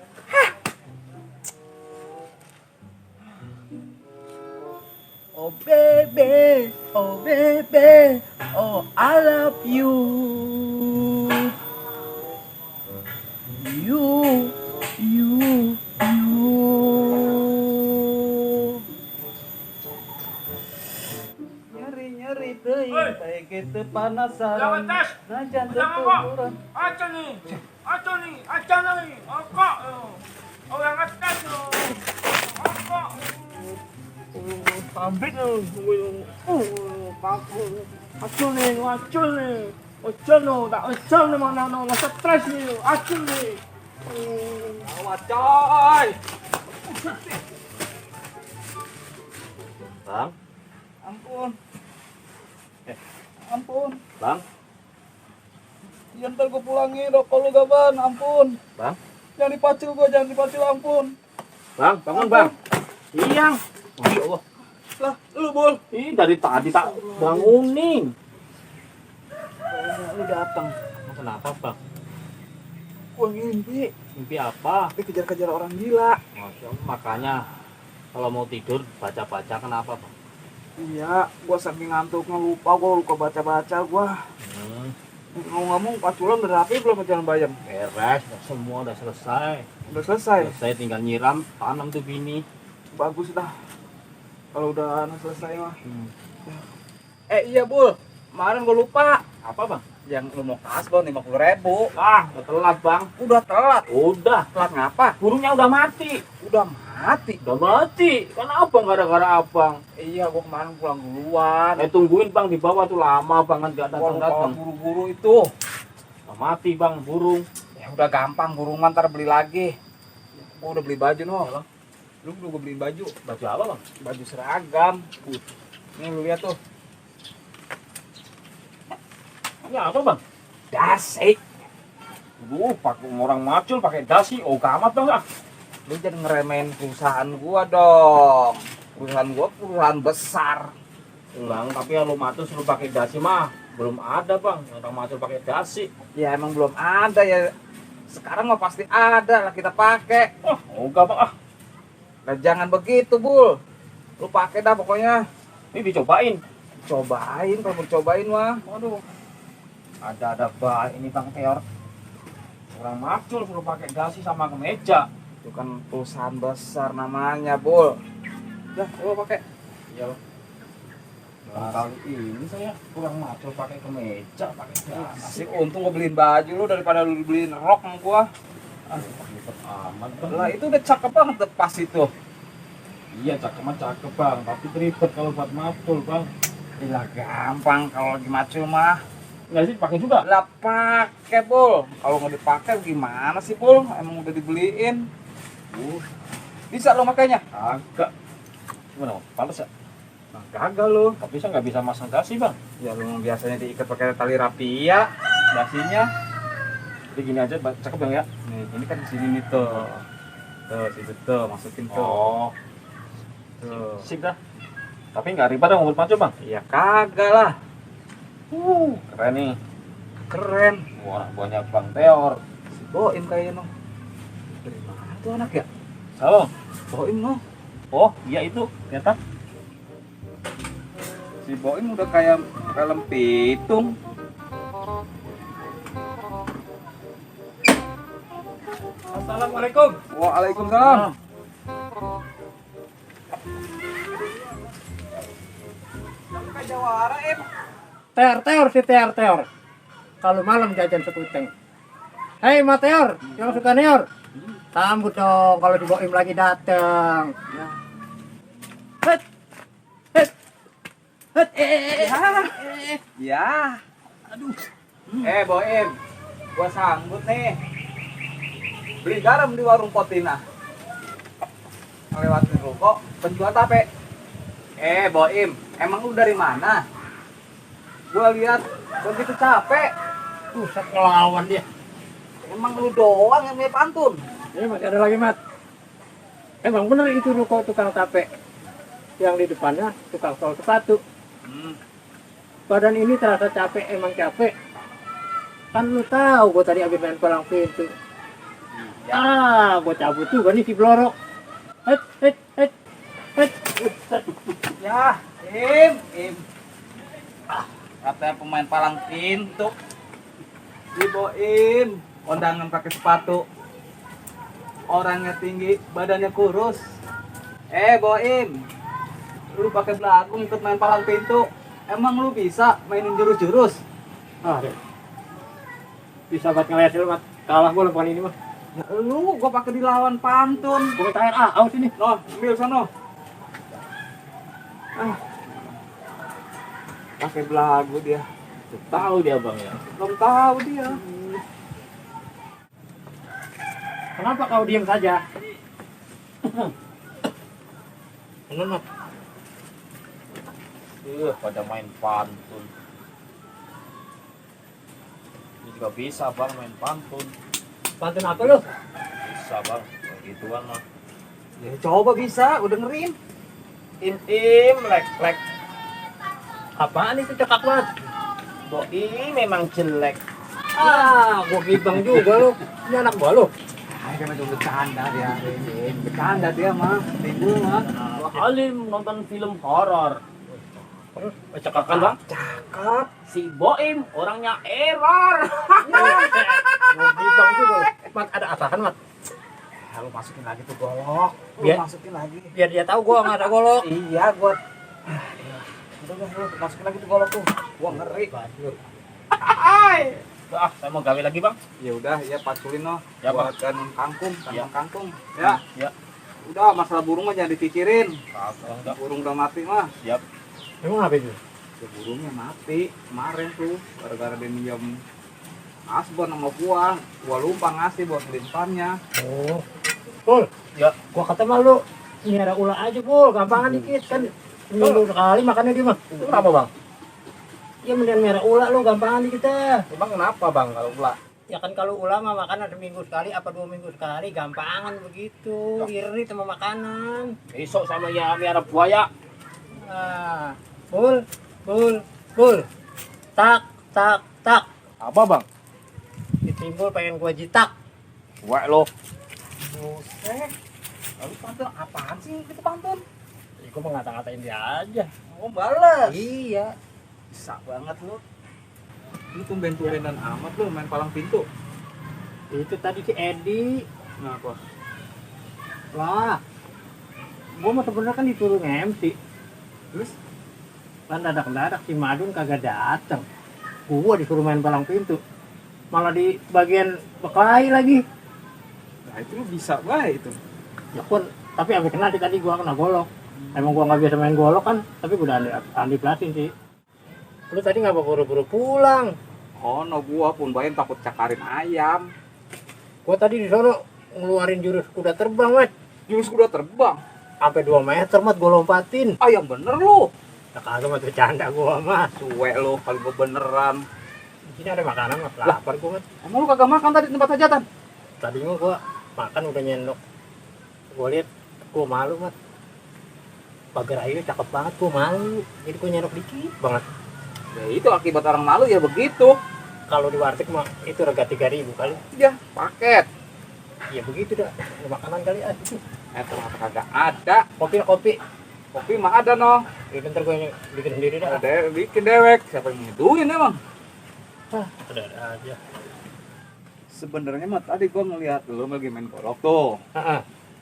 Oh baby, oh I love you. You. Nyeri teuing bae kitu panasaran. Najan tuturan. Acan nih. Angkok. Orang atas loh. Angkok. Ambil paku. Acun nih. Tak acun nih mana masa stres nih. Acun nih. Awas coy. Bang, Ampun. bang, Ya ntar gue pulangin rokok lu gaban, ampun. bang, Jangan dipacul, ampun. bang, bangun bang. Iya. Ya Allah. Lah, lu Bul. Ih, dari tadi tak bangunin. Lu datang. Kenapa bang? Gua ngimpi. Mimpi apa? Dikejar-kejar orang gila. Masya Allah, makanya kalau mau tidur baca-baca kenapa bang? Iya, gua saking ngantuknya lupa baca-baca gua. Ngomong paculan udah rapi belum jalan bayam? Beres, semua udah selesai. Udah selesai. Saya tinggal nyiram, tanam tuh bini. Bagus dah. Kalau udah selesai mah. Hmm. Iya Bul, kemarin gua lupa. Apa bang? Yang lu mau kasbon 50.000. Ah, udah telat bang. Udah telat. Udah. Telat ngapa? Burungnya udah mati. Udah mati. Udah mati. Kenapa gara-gara abang? Iya, gua kemarin pulang duluan. Tungguin bang di bawah tuh lama banget gak Gua lupa datang-datang. buru-buru itu. Udah mati bang burung. Ya udah gampang, burung ntar beli lagi. Gua udah beli baju noh. Lu udah beliin baju. Baju apa bang? Baju seragam. Nih lu lihat tuh. Ini apa bang? Dasi. Pakai orang macul pakai dasi. Oh gamat bang ah. Lu jangan ngeremehin perusahaan gua dong. Perusahaan gua perusahaan besar. Bang, tapi kalau macul suruh pakai dasi mah belum ada bang. Orang macul pakai dasi. Ya emang belum ada ya. Sekarang mah pasti ada lah kita pakai. Oh enggak bang ah. Nah, jangan begitu, Bul. Lu pakai dah pokoknya. Ini dicobain. Cobain, kalau mau cobain mah. Waduh. Ada baik ini bang Teor. Orang macul suruh pakai dasi sama kemeja. Itu kan perusahaan besar namanya, Bul. Udah, lu pakai. Iya bang. Kali ini saya kurang macul pakai kemeja, pakai dasi. Asik, untung gua beliin baju lu daripada lu beliin rok sama gua. Ribet amat bang. Lah itu udah cakep banget tuh pas itu. Iya cakep mah cakep bang, tapi ribet kalau buat macul bang. Gila gampang kalau lagi macul mah. Nggak sih pakai juga? Lah pakai, Bul. Kalau nggak dipakai gimana sih, Bul? Emang udah dibeliin. Bisa lo makainya? Agak. Gimana? Panas ya? Nah, gagal lo. Tapi saya nggak bisa masang dasi bang. Ya lu biasanya diikat pakai tali rapia dasinya. Jadi gini aja, cakep bang ya? Nih, ini kan di sini nih tuh. Tuh, situ tuh, masukin tuh. Oh, Tuh. sip dah. Tapi nggak ribet dong buat macul bang? Iya kagak lah. Keren nih. Keren. Wah, banyak bang Teor. Si Boim kayaknya no. Dari mana tuh anak ya? Halo. Boim no. Oh, iya itu. Ternyata. Si Boim udah kayak film pitung. Assalamualaikum. Waalaikumsalam. Jawara Teor. Kalau malam jajan sekuteng. Hei Mateor, yang suka Neor. Sambut dong kalau di Boim lagi dateng. Ya. Het. Het. Het. Ya. Aduh. Boim, gua sambut nih. Beli garam di warung Potina. Ngelewatin ruko, penjual tape. Boim, emang lu dari mana? Gua lihat begitu capek. Pusat ngelawan dia. Emang lu doang yang punya pantun. Ini masih ada lagi, Mat. Emang bener itu ruko tukang tape. Yang di depannya tukang sol sepatu. Badan ini terasa capek, emang capek. Kan lu tahu gua tadi habis main palang pintu. Gua cabut juga nih si Blorok. Het. Ya, Im. Katanya pemain palang pintu. Diboim, kondangan pakai sepatu. Orangnya tinggi, badannya kurus. Boim, lu pakai belagu ikut main palang pintu. Emang lu bisa mainin jurus-jurus? Bisa buat ngelesil, Mat. Kalah gua lepas ini mah. Ya lu, gua pakai dilawan pantun. Gua tanya awas sini. Noh, ambil sono. Pakai belagu dia. Tahu dia, Bang ya. Belum tahu dia. Kenapa kau diam saja? Kenapa? Pada main pantun. Ini juga bisa bang main pantun. Pantun apa lu? Bisa bang, gituan mah. Ya coba bisa, udah dengerin. Im, lek. Apaan itu cekak banget? Doi memang jelek. Gua gibang juga lu. Ini anak gua lu. Kan itu bercanda dia. Bercanda dia mah, bingung mah. Alim nonton film horor. Cekak kan bang? Cakep. Si Boim orangnya error. Gua gibang juga lu. Mat, ada apaan, Mat? Lu masukin lagi tuh golok. Masukin lagi. Biar dia tahu gua nggak ada golok. Iya, gua. Udah, lu masukin lagi tuh golok tuh. Gua ngeri. Saya mau gawe lagi bang. Ya udah, ya paculin noh. Ya, buat Bang. ganun kangkung, Ya. kangkung. Ya. Ya. Udah, masalah burung mah jangan dipikirin. Enggak. Burung udah mati mah. Siap. Emang apa itu? Ya burungnya mati kemarin tuh gara-gara dia minjem asbon sama gua lupa ngasih buat limpannya. Oh. Pul, Ya. gua kata mah lu miara ular aja, Pul. Gampangan dikit kan. Seminggu sekali makannya dia mah. Kenapa bang? Ya mendingan miara ular lu gampangan dikit dah. Emang kenapa bang kalau ulah? Ya kan kalau ular mah makan ada minggu sekali apa 2 minggu sekali, gampangan begitu. Irit sama makanan. Besok sama ya miara buaya. Ah, Pul. Tak. Apa bang? Ditimbul pengen gua jitak. Wah lo. Buset. Lalu pantun apaan sih itu pantun? Ya, gua mau ngata-ngatain dia aja. Oh, balas. Iya. Bisa banget lu. Lu tumben-tumbenan amat lu main palang pintu. Itu tadi si Edi. Kenapa? Lah. Gua mah sebenarnya kan disuruh MC. Terus Kan dadak-dadak si Madun kagak datang. Gua disuruh main palang pintu. Malah di bagian berkelahi lagi. nah itu lu bisa baik itu. Ya pun, tapi abis kena tadi gua kena golok. Emang gua nggak biasa main golok kan, tapi gua udah andi pelasin sih. Lu tadi ngapa buru-buru pulang? Oh, no gua pun bayang takut cakarin ayam. Gua tadi di sono ngeluarin jurus kuda terbang, Mat. Jurus kuda terbang. Sampai 2 meter, Mat, gua lompatin. Ayam bener lu. Ya kagak, Mat, bercanda gua mah. Suwe lu kalau gua beneran. Di sini ada makanan, Mat. Lapar gua, Mat. Emang lu kagak makan tadi di tempat hajatan? Tadi mah gua makan udah nyendok. Gua lihat, gua malu, Mat. Pagar airnya cakep banget, gua malu. Jadi gua nyendok dikit banget. Ya itu akibat orang malu ya begitu. Kalau di warteg mah itu harga 3.000 kali. Ya, paket. Ya begitu dah. Makanan kali aja. Ternyata kagak ada. Kopi. Kopi mah ada noh. Ya bentar gue bikin sendiri dah. Ada bikin dewek. Siapa yang ngiduin emang? Ada aja. Sebenarnya mah tadi gua ngeliat lu lagi main golok tuh.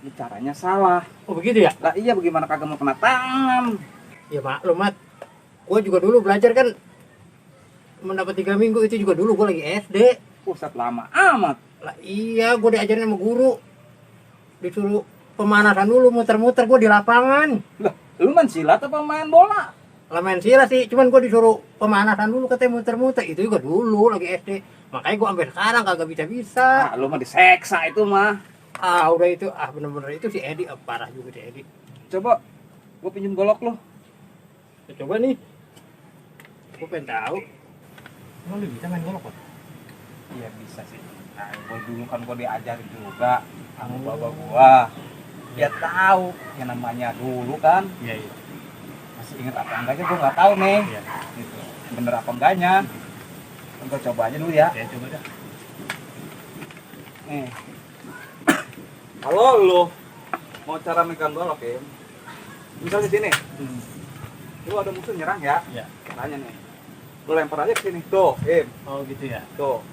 Ini caranya salah. Oh begitu ya? Lah iya bagaimana kagak mau kena tangan? Ya maklum, Mat. Gue juga dulu belajar kan mendapat 3 minggu itu juga dulu gue lagi SD. Pusat lama amat. Lah iya, gue diajarin sama guru. Disuruh pemanasan dulu, muter-muter gue di lapangan. Lah, lu main silat apa main bola? Lah main silat sih, cuman gue disuruh pemanasan dulu katanya muter-muter. Itu juga dulu lagi SD. Makanya gue sampai sekarang kagak bisa-bisa. Ah, lu mah diseksa itu mah. Udah itu, bener-bener itu si Edi, parah juga si Edi. Coba gua pinjem golok lu. Ya, coba nih. Gue pengen tahu. Emang lu bisa main golok, Pak? Iya bisa sih. Nah, gua dulu kan gua diajarin juga sama bapak gua. Dia tahu yang namanya dulu kan. Iya, iya. Masih inget apa enggaknya gua nggak tahu nih. Iya. Gitu. Bener apa enggaknya? Gua coba aja dulu ya. Ya, coba dah. Nih. Kalau lu mau cara megang golok ya, misalnya di sini, lu ada musuh nyerang ya, Iya. caranya nih, lu lempar aja ke sini, tuh, Oh gitu ya. tuh.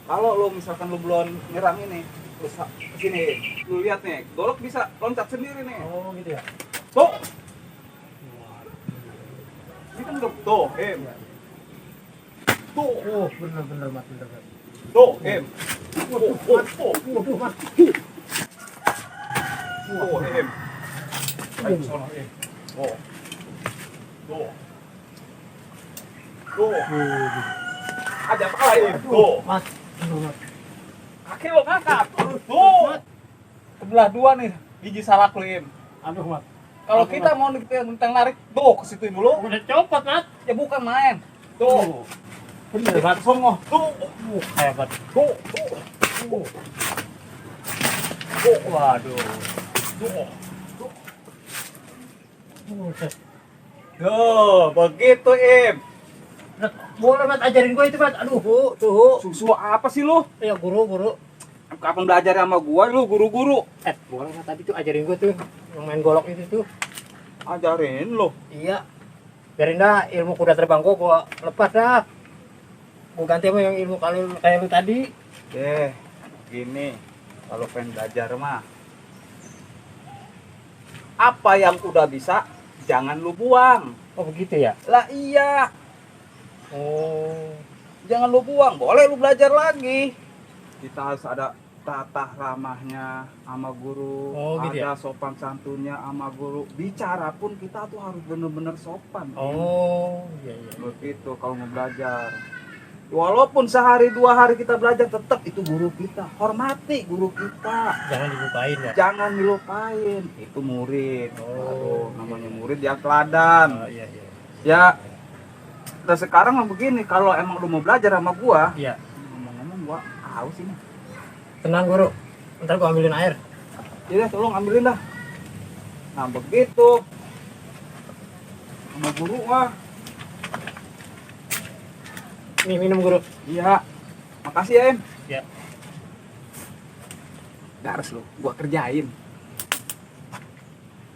Kalau lu misalkan lu belum nyerang ini, lu ke sini, lu lihat nih, golok bisa loncat sendiri nih, Oh gitu ya. tuh. Ini kan udah tuh, tuh, Oh bener-bener Mat, bener. tuh, Waduh Mat. tuh, ayo sono, tuh, tuh, tuh. Ada apa lain? Tuh. Mat. Bener, Mat. Kaki lo ngangkat. Tuh. Sebelah dua nih biji salak lo, Im. Aduh Mat. Kalau kita mau tentang narik, tuh ke situ dulu. Udah copot Mat. Ya bukan main. Tuh. Bener Mat. Songo. Tuh. Hebat. Tuh. Tuh. Tuh. Waduh. Tuh. Buset. Tuh, begitu, Im. Mat, boleh Mat ajarin gue itu Mat. Aduh, tuh. Susu apa sih lu? Ya guru. Kapan belajar sama gua lu guru-guru? Boleh Mat tadi tuh ajarin gue tuh yang main golok itu tuh. Ajarin lu. Iya. Biarin dah ilmu kuda terbang gue lepas dah. Gue ganti sama yang ilmu kayak lu tadi. Gini, kalau pengen belajar mah apa yang udah bisa jangan lu buang. Oh begitu ya? Lah iya, Oh. jangan lu buang, boleh lu belajar lagi. Kita harus ada tata ramahnya sama guru, Oh, gitu ada sopan santunnya sama guru. Bicara pun kita tuh harus bener-bener sopan. Oh, iya. Begitu kalau mau belajar. Walaupun sehari 2 hari kita belajar, tetap itu guru kita. Hormati guru kita. Jangan dilupain ya. Jangan dilupain. Itu murid. Oh. Aduh, namanya murid yang teladan. Oh, iya. Ya, dan sekarang mah begini, kalau emang lu mau belajar sama gua, Iya. ngomong-ngomong gua haus ini. Tenang guru. Ntar gua ambilin air. Iya, tolong ambilin dah. Nah, begitu. Sama guru mah. Nih minum guru. Iya. Makasih ya, Em. Ya. Garis lu, gua kerjain.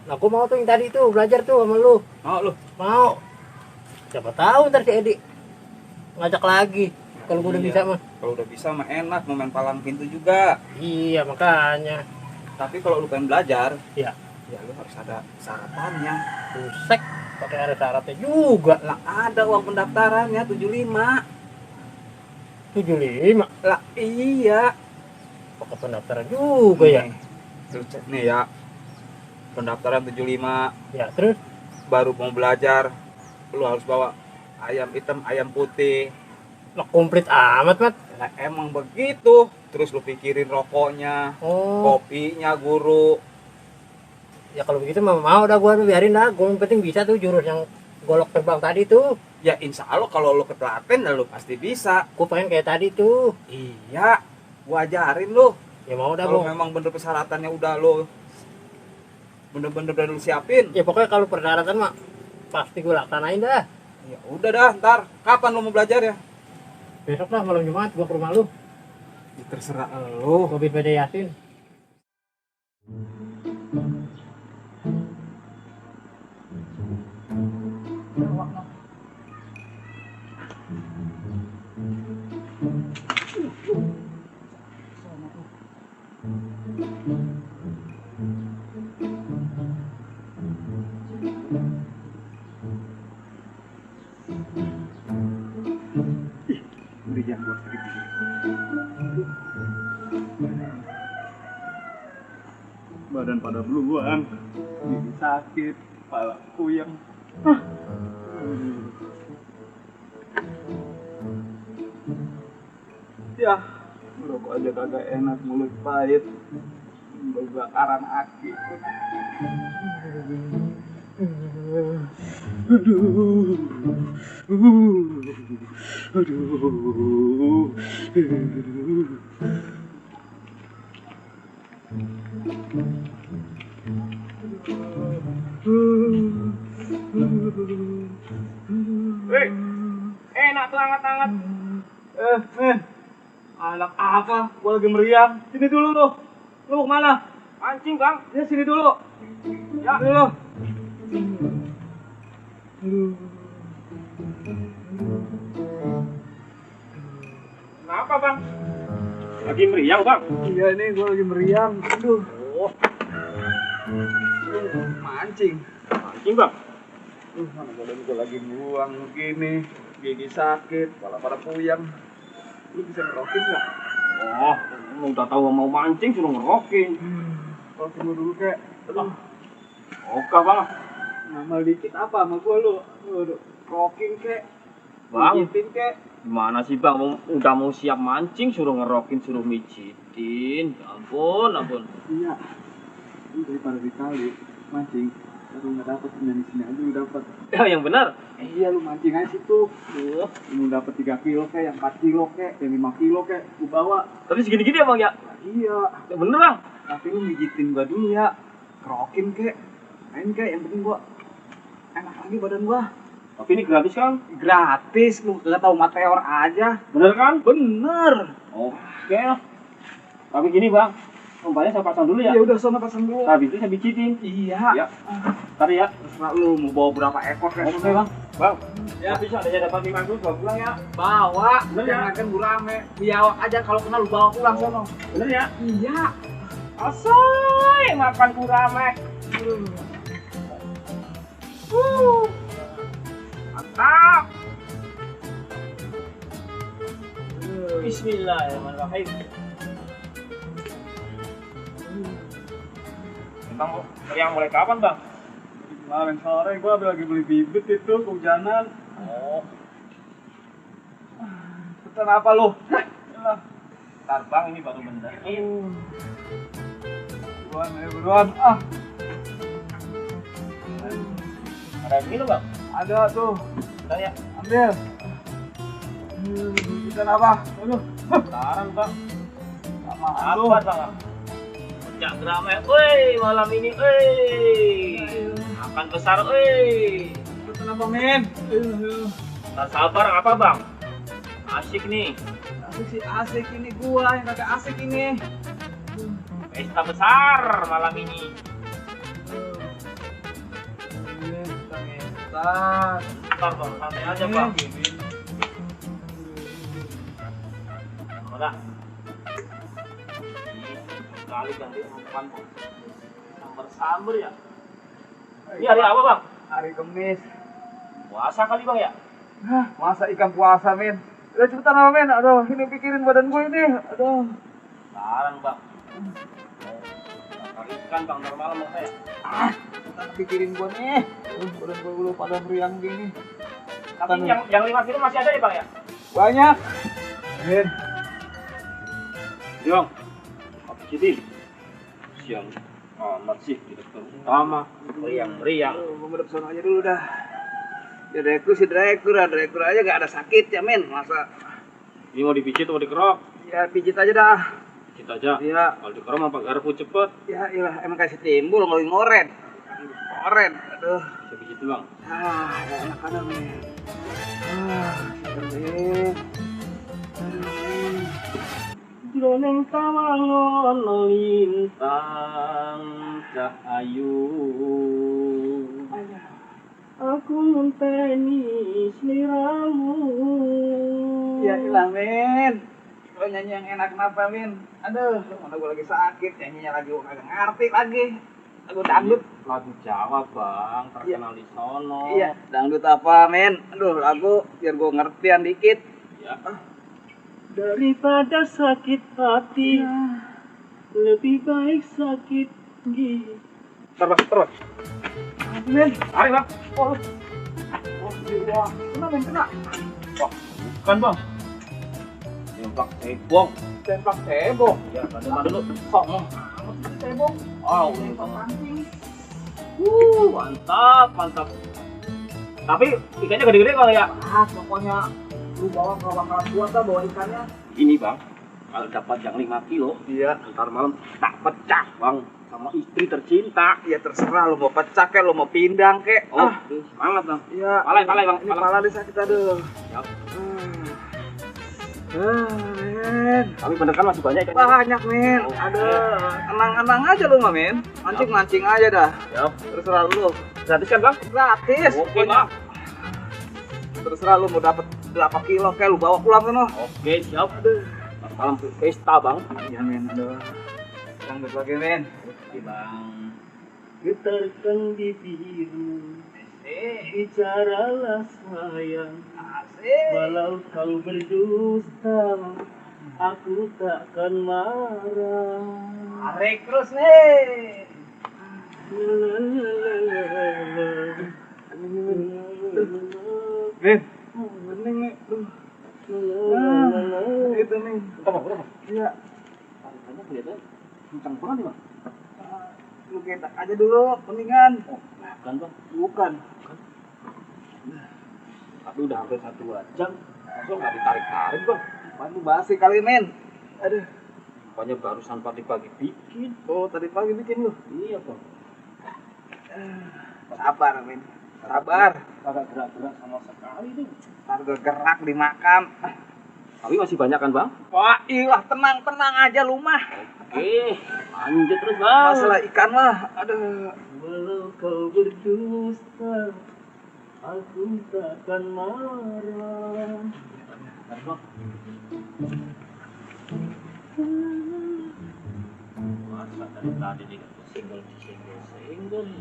Nah, gua mau tuh yang tadi tuh belajar tuh sama lu. Mau lu? Mau. Siapa tahu ntar si Edi ngajak lagi. Kalau gua udah Iya. bisa mah. Kalau udah bisa mah enak, mau main palang pintu juga. Iya, makanya. Tapi kalau lu pengen belajar, Iya. ya lu harus ada syaratannya. Busek. Pakai ada syaratnya juga. Lah ada uang pendaftarannya 75. 75. Lah iya. Pakai pendaftaran juga ya. Nih, lu cek nih ya. Pendaftaran 75, Ya, terus baru mau belajar, lu harus bawa ayam hitam, ayam putih. lah komplit amat, Mat. Lah emang begitu. Terus lu pikirin rokoknya, Oh. kopinya guru. Ya kalau begitu mah mau dah gua biarin dah. Gua yang penting bisa tuh jurus yang golok terbang tadi tuh. Ya insya Allah kalau lu ketelaten ya lu pasti bisa. Gua pengen kayak tadi tuh. Iya, gua ajarin lu. Ya mau dah, Kalau Bang. memang bener persyaratannya udah lu bener-bener udah lu siapin. Ya pokoknya kalau persyaratan mah pasti gua laksanain dah. Ya udah dah, ntar kapan lu mau belajar ya? Besok lah malam Jumat gua ke rumah lu. Ya, terserah lu. Gua beda Yasin. Udah jangan buat sakit gini. badan pada beluang, gigi sakit, kepala puyeng. Ya, merokok aja kagak enak, mulut pahit, bakaran aki. Hei, enak tuh hangat-hangat. Men, anak apa? Gua lagi meriang. Sini dulu lu. Lu mau kemana? Mancing, Bang. Ya sini dulu. Ya. Dulu. Kenapa, Bang? Lagi meriang, Bang. Iya ini gua lagi meriang. Aduh. Oh, Mancing. mancing, Bang. Mana badan gua lagi buang begini. Gigi sakit, kepala pada puyeng. Lu bisa ngerokin nggak? Oh, lu udah tahu mau mancing suruh ngerokin. Kalau tunggu dulu kek. Aduh. Oke, Bang. Ngamal dikit apa sama gua lu? Lu rocking kek. Bang, Mijitin kek. gimana sih, Bang? Udah mau siap mancing suruh ngerokin, suruh mijitin. Ya ampun, ampun. Iya. Lu daripada di kali mancing, baru nggak dapet di sini aja lu dapet. Ya, yang benar. Iya lu mancing aja situ. Lu dapet 3 kilo kek, yang 4 kilo kek, yang 5 kilo kek, lu bawa. Tapi segini-gini ya, Bang, ya? Iya. Ya bener, Bang. Tapi lu mijitin gua dulu ya. Kerokin kek. Main kek, yang penting gua enak lagi badan gua. Tapi ini gratis, kan? Gratis, lu gak tahu meteor aja. Bener, kan? Bener. Oke lah. Tapi gini, Bang. Umpannya saya pasang dulu ya. Ya udah sana pasang dulu. Habis itu saya bijitin. Iya. Ya. Tadi ya. Terserah lu mau bawa berapa ekor kek. Oke, Bang. Bang. Ya, bisa ada dapat 5 dulu bawa pulang ya. Bawa. Bener ya? Jangan kan gurame. Biawak aja kalau kenal lu bawa pulang sono. Bener ya? Iya. Asoy, makan gurame. Mantap. Bismillahirrahmanirrahim. Bang, yang mulai kapan, Bang? Kemarin sore gua lagi beli bibit itu kehujanan. Oh, Pesan apa lu? ntar Bang, ini baru benerin. Buruan, ayo buruan. Ah, Ada yang minum, Bang? ada tuh. Bentar ya. Ambil. Pesan apa? Aduh. Sekarang, Bang. Sama Apa, lu. Bang? Pecah drama, woi, malam ini, woi. Makan besar, woi. Pesan apa, men? Tak sabar apa, Bang? Asik nih. Asik sih, asik ini gua yang kagak asik ini. Pesta besar malam ini. Ntar, Bang, santai aja, Bang. Udah. Kali ganti umpan, Bang. Sambar-sambar ya. Ini hari apa, Bang? Hari Kamis. Puasa kali, Bang, ya? Hah, masa ikan puasa, men? Udah cepetan apa, men? Aduh, ini pikirin badan gue ini. Aduh. Sekarang, Bang. Bakar ikan, Bang, normal mau saya. Cepetan pikirin gue nih. Badan gue udah pada meriang gini. Tapi yang 5 kilo masih ada ya, Bang, ya? Banyak. Men. Yong, apa citin? Siang amat sih, tidak terutama. Meriang-meriang. Gue medep sana aja dulu dah. Ya direktur sih direktur aja gak ada sakit ya, men. Masa Ini mau dipijit atau dikerok? ya pijit aja dah. Pijit aja. Iya. Kalau dikerok apa garpu cepet? Ya iyalah, emang kasih timbul ngeluin ngoren. Ngoren, aduh. Saya pijit tuh, Bang. Ah, ya enak ada, men. Ah, men. Jroning tawangon lintang cahayu. Aku ngenteni sliramu. Ya ilah, men. Lo nyanyi yang enak kenapa, men? Aduh, mana gue lagi sakit, nyanyinya lagi gue kagak ngerti lagi. Lagu dangdut. Lagu Jawa, Bang, terkenal di sono. Iya, dangdut apa, men? Aduh, lagu biar gue ngertian dikit. Ya. Daripada sakit hati, lebih baik sakit Ntar bang, terus. Men, Tarik bang. oh, wah, kena men, kena. Bukan bang. Tembak cebong. Tembak cebong. Ya, mana dulu. Kok cebong? Oh, Tembak pancing. mantap, mantap. Tapi ikannya gede-gede bang ya. Ah, pokoknya lu bawa nggak bakalan kuat dah bawa ikannya. Ini bang, kalau dapat yang 5 kilo, Iya. ntar malam tak pecah bang sama istri tercinta. Ya terserah lu mau pecah kek, lu mau pindang kek. Oh, semangat bang. Iya. Palai bang. Ini pala disakit aduh. Siap. Men. Tapi bener kan masih banyak ikan. Banyak, men. Aduh, tenang-tenang aja lu mah, men. Mancing-mancing aja dah. Siap. Terserah lu. Gratis kan bang? Gratis. Oke bang. Terserah lu mau dapat berapa kilo kayak lu bawa pulang sono. Oke siap. Malam pesta bang. Iya, men. Aduh. Lanjut lagi, men. Oke bang. Getarkan bibirmu, bicaralah sayang. Asik. Walau kau berdusta, aku takkan marah. Tarik terus nih. Men, bening nih. Itu nih. Berapa? Iya. Tarikannya kelihatan kencang banget nih bang. Lu ketak aja dulu, mendingan. Oh, bukan bang. Bukan. Tapi udah hampir 1 jam, langsung nggak ditarik-tarik bang. Waduh, basi kali, men. Aduh. Pokoknya barusan pagi-pagi bikin. Oh, tadi pagi bikin lu. Iya bang. Sabar, men. Sabar. Kagak gerak-gerak sama sekali tuh. Ntar gue gerak dimakan. Tapi masih banyak kan bang? Wah, ilah, tenang-tenang aja lu mah. Oke, lanjut terus bang. Masalah ikan mah, aduh. Walau kau berdusta, aku takkan marah. Masa dari tadi dikasih single.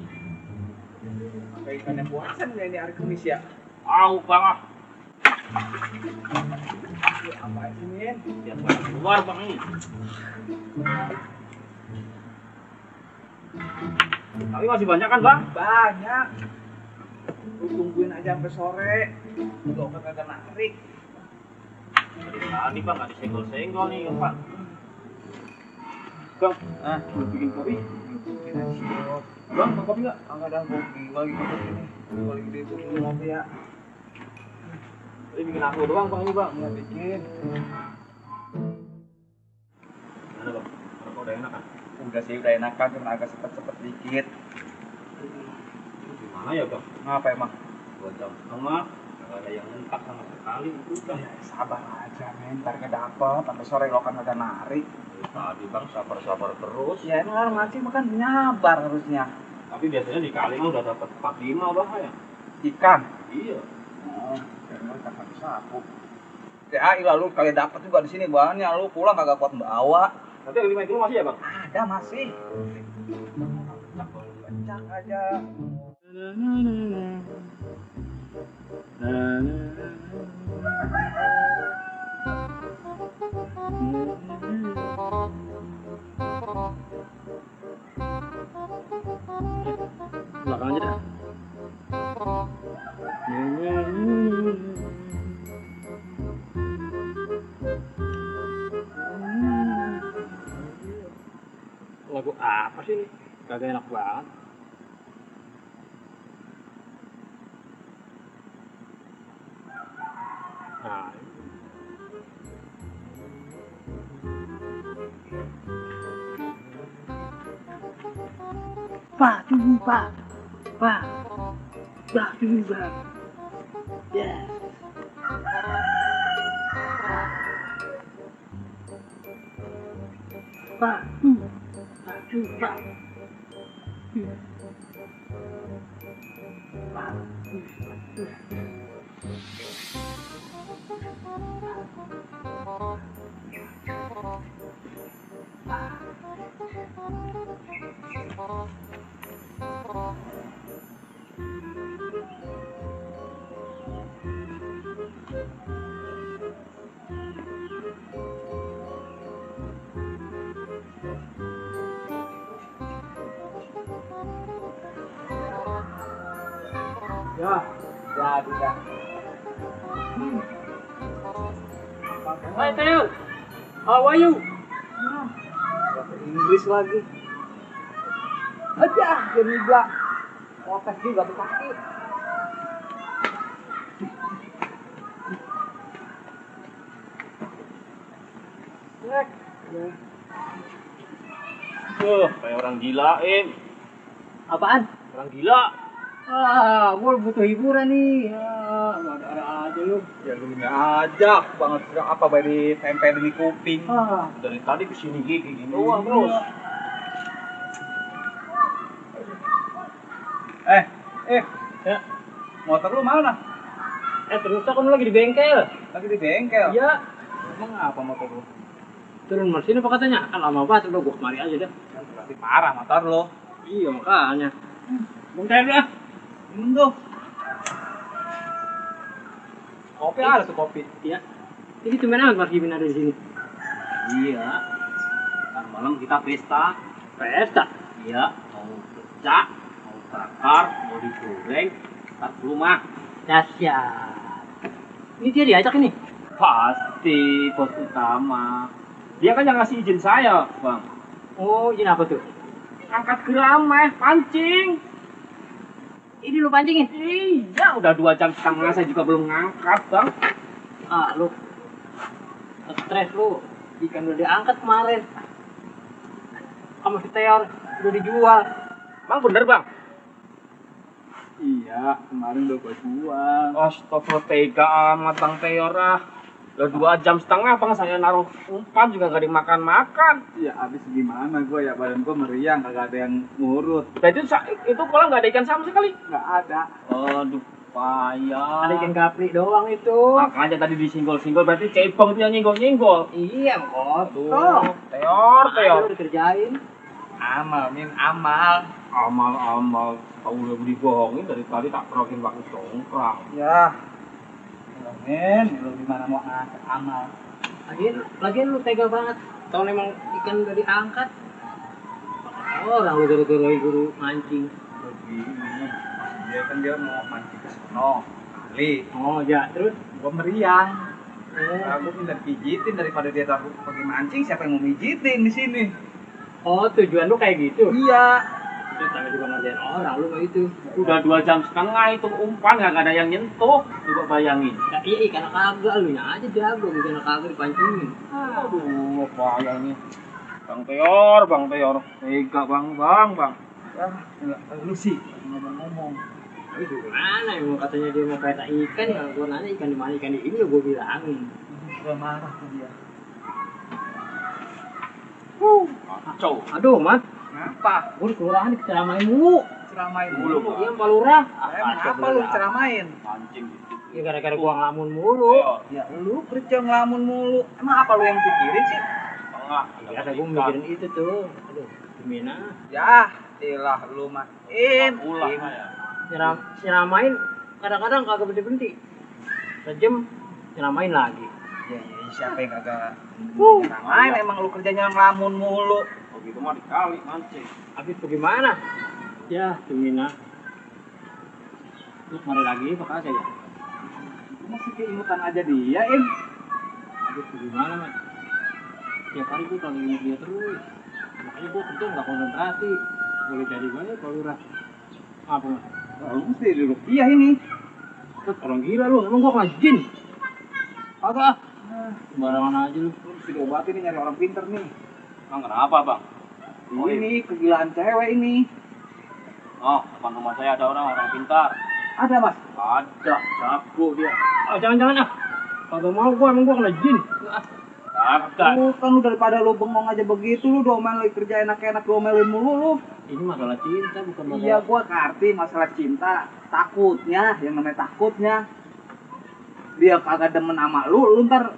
Kayak ikannya puasan ya ini hari Kamis ya. Au bang ah. Apa sih, men? Biar bang keluar bang ini. Tapi masih banyak kan bang? Banyak. Lu tungguin aja sampai sore. Lu kan kagak narik. Dari tadi bang nggak disenggol-senggol nih pak. Bang, belum bikin kopi. Bikin aja. Bang, mau kopi nggak? Enggak ada kopi lagi kopi ini. Lagi gede itu dulu ngopi ya. Ini bikin aku doang bang ini bang. Ya bikin. Gimana bang? Rokok udah enak kan? Udah sih udah enakan cuma agak sepet-sepet dikit. Gimana ya bang? Ngapa emang? 2 jam setengah, nggak ada yang entak sama sekali itu bang. Ya, sabar aja, men. Ntar kedapet sampai sore lo kan kagak narik. Dari tadi bang sabar-sabar terus. Ya emang orang mancing makan nyabar harusnya. Tapi biasanya di kali mah udah dapat 45 bang ya. Ikan. Iya. Oh, emang ikan habis sapu. Ya, ilah lu kali dapet juga di sini banyak. Lu pulang kagak kuat bawa. Nanti yang 5 kilo masih ya bang? Ada masih. Kencang aja. Belakang aja dah. Lagu apa sih ini? Kagak enak banget. Nah, Pak, tunggu Pak. Pak. Pak, tunggu Pak. Yes. Pak, Pak, tunggu Pak. Ya, jadi dah. Hai Teo, how are you? Bahasa Inggris lagi. Aja, dia juga. Protes juga tuh kaki. Cek. Kayak orang gila, Im. Apaan? Orang gila. Gua butuh hiburan nih. Ada aja lu. Ya lu aja banget apa bayi ditempel di kuping. Dari tadi kesini gigi gini doang terus. Ya. Motor lu mana? Terus kan lu lagi di bengkel. Lagi di bengkel. Iya. Emang apa motor lu? Turun mas sini apa katanya? Kan lama banget udah gua kemari aja dah. Berarti parah motor lu. Iya makanya. Bentar lah. Minum tuh. Kopi ada tuh kopi. Iya. Ini tuh amat Mas Gimin ada di sini. Iya. Ntar malam kita pesta. Pesta. Iya. Mau pecah, mau bakar, mau digoreng, ntar ke rumah. Dahsyat. Ini dia diajak ini. Pasti bos utama. Dia kan yang ngasih izin saya, Bang. Oh, izin apa tuh? Angkat geramai, pancing. Ini lu pancingin. Iya, udah 2 jam setengah saya juga belum ngangkat, Bang. Lu stres lu. Ikan udah diangkat kemarin. Sama si Teor udah dijual. Bang bener, Bang. Iya, kemarin udah gua jual. Astaga, tega amat Bang Teor ah. Udah 2 jam setengah, Bang, saya naruh umpan juga gak dimakan-makan. Ya abis gimana gua ya, badan gua meriang, kagak ada yang ngurut. Dan itu kolam gak ada ikan sama sekali. Nggak ada. Aduh, payah. Ada ikan kapri doang itu. Makanya tadi disinggol-singgol, berarti cebong itu yang nyenggol-nyenggol. Iya, kok. Teor. Udah kerjain. Amal, Min, amal. Amal-amal, tahu udah dibohongin dari tadi tak kerokin pakai congkrang. Ya. Min, lu gimana mau ngangkat amal? Lagian lu tega banget. Kalau emang ikan udah diangkat. Orang lu gara-gara guru mancing. Begini. Dia mau mancing ke sono. Kali. Oh, ya, terus Gua meriang. Aku minta pijitin daripada dia taruh pergi mancing, siapa yang mau mijitin di sini? Oh, tujuan lu kayak gitu. Iya. Itu sama juga ngerjain orang lu kayak itu. Udah 2 jam setengah itu umpan gak ada yang nyentuh. Coba bayangin. Ya, iya, ikan kagak lu nya aja jago, ikan kagak dipancingin. Aduh, payah nih. Bang Teor. Tega bang. Ya, lu sih ngomong-ngomong. Tapi gimana emang katanya dia mau kayak ikan ya, gua nanya ikan di mana, ikan di ini gua bilangin. Udah marah tuh dia. Kacau. Aduh, Mat. Ngapa? Gua di kelurahan diceramain mulu. Ceramain Mulu, mulu. Iya, Pak Lurah. Emang apa lu ceramain? Mancing gitu. Ya gara-gara gua ngelamun mulu. Ya lu kerja ngelamun mulu. Emang apa lu yang pikirin sih? Tengah. Biasa gua mikirin itu tuh. Aduh, gimana? Ya, ilah lu mah. Ulah ya. Nyeramain kadang-kadang kagak berhenti. Sejam nyeramain lagi. Ya, siapa yang kagak ceramain? Emang lu kerjanya ngelamun mulu. Begitu mah dikali mancing. Habis bagaimana? Ya, gimana? Terus mari lagi apa kagak ya? Lu masih keingetan aja dia, Im. Habis bagaimana, Mat? Tiap hari gua kalau ingat dia terus. Makanya gua kerja nggak konsentrasi. Boleh jadi banyak Pak Lurah. Apa, Mas? Lu mesti di rupiah ini. Terus orang gila lu, emang gua kena jin. Kagak. Sembarangan aja lu. Lu mesti diobatin nih, nyari orang pinter nih. Bang kenapa bang? Ini kegilaan cewek ini. Oh, depan rumah saya ada orang pintar. Ada, Mas. Ada, jago dia. Jangan-jangan ah. Kagak mau gua, emang gua kena jin. Ada. Lu kan lu daripada lu bengong aja begitu, lu domelin kerja enak-enak domelin mulu lu. Ini masalah cinta bukan masalah. Iya, gua ngerti masalah cinta. Takutnya, yang namanya takutnya dia kagak demen sama lu ntar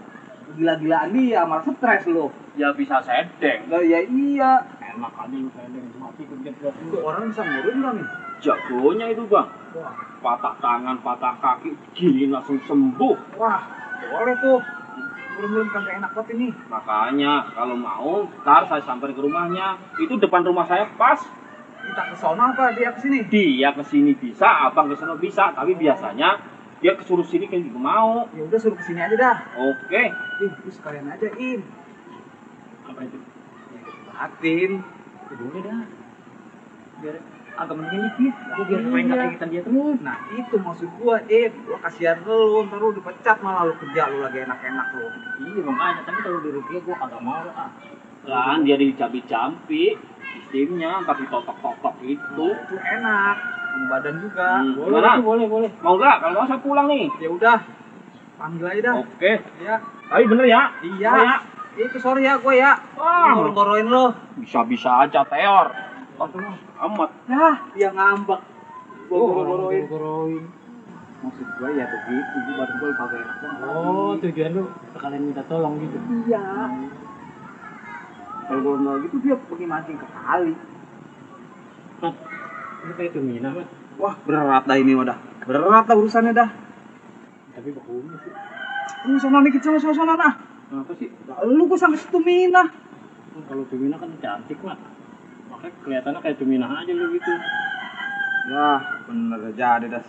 gila-gilaan dia, malah stres lu. Ya bisa sedeng. Lah ya iya. Enak aja lu kayak mati kerja Itu orang bisa ngurun nggak nih? Jagonya itu bang. Patah tangan, patah kaki, gini langsung sembuh. Wah, boleh tuh. Belum kagak enak banget ini. Makanya kalau mau, ntar saya sampai ke rumahnya. Itu depan rumah saya pas. Kita ke sono apa dia ke sini? Dia ke sini bisa, abang ke sana bisa, tapi biasanya dia kesuruh sini kan juga mau. Ya udah suruh ke sini aja dah. Oke. Lu sekalian aja, Im. Apa itu? Batin. Boleh dah. Biar agak mendingin dikit. Biar supaya nggak kagetan dia terus. Nah, itu maksud gua, gua kasihan lu, ntar lu dipecat malah lu kerja lu lagi enak-enak lu. Iya makanya, tapi kalau di Rukia gue agak mau ah. Kan dia dicampi-campi, sistemnya nggak ditotok-totok itu. Itu enak, badan juga. Boleh. Mau nggak? Kalau mau saya pulang nih. Ya udah, panggil aja dah. Oke. Ya. Tapi bener ya? Iya. Oh, ya. Itu sorry ya, gua ya. Ngoro-ngoroin lo. Bisa-bisa aja Teor. Amat. Ya, dia ngambek. Gua ngoro-ngoroin. Maksud gua ya begitu, baru gua kagak enak. Oh, tujuan lu sekalian minta tolong gitu. Iya. Kalau gua mau gitu dia pergi mancing ke kali. Mat, ini kayak Tumina, Mat. Wah, berat dah ini udah. Berat dah urusannya dah. Tapi bakunya sih. Lu sono dikit sama nah. Kenapa sih? Lu gua sampai situ Mina. Kalau Tumina kan cantik, Mat. Makanya kelihatannya kayak Tumina aja lu gitu. Ya, bener jadi dah.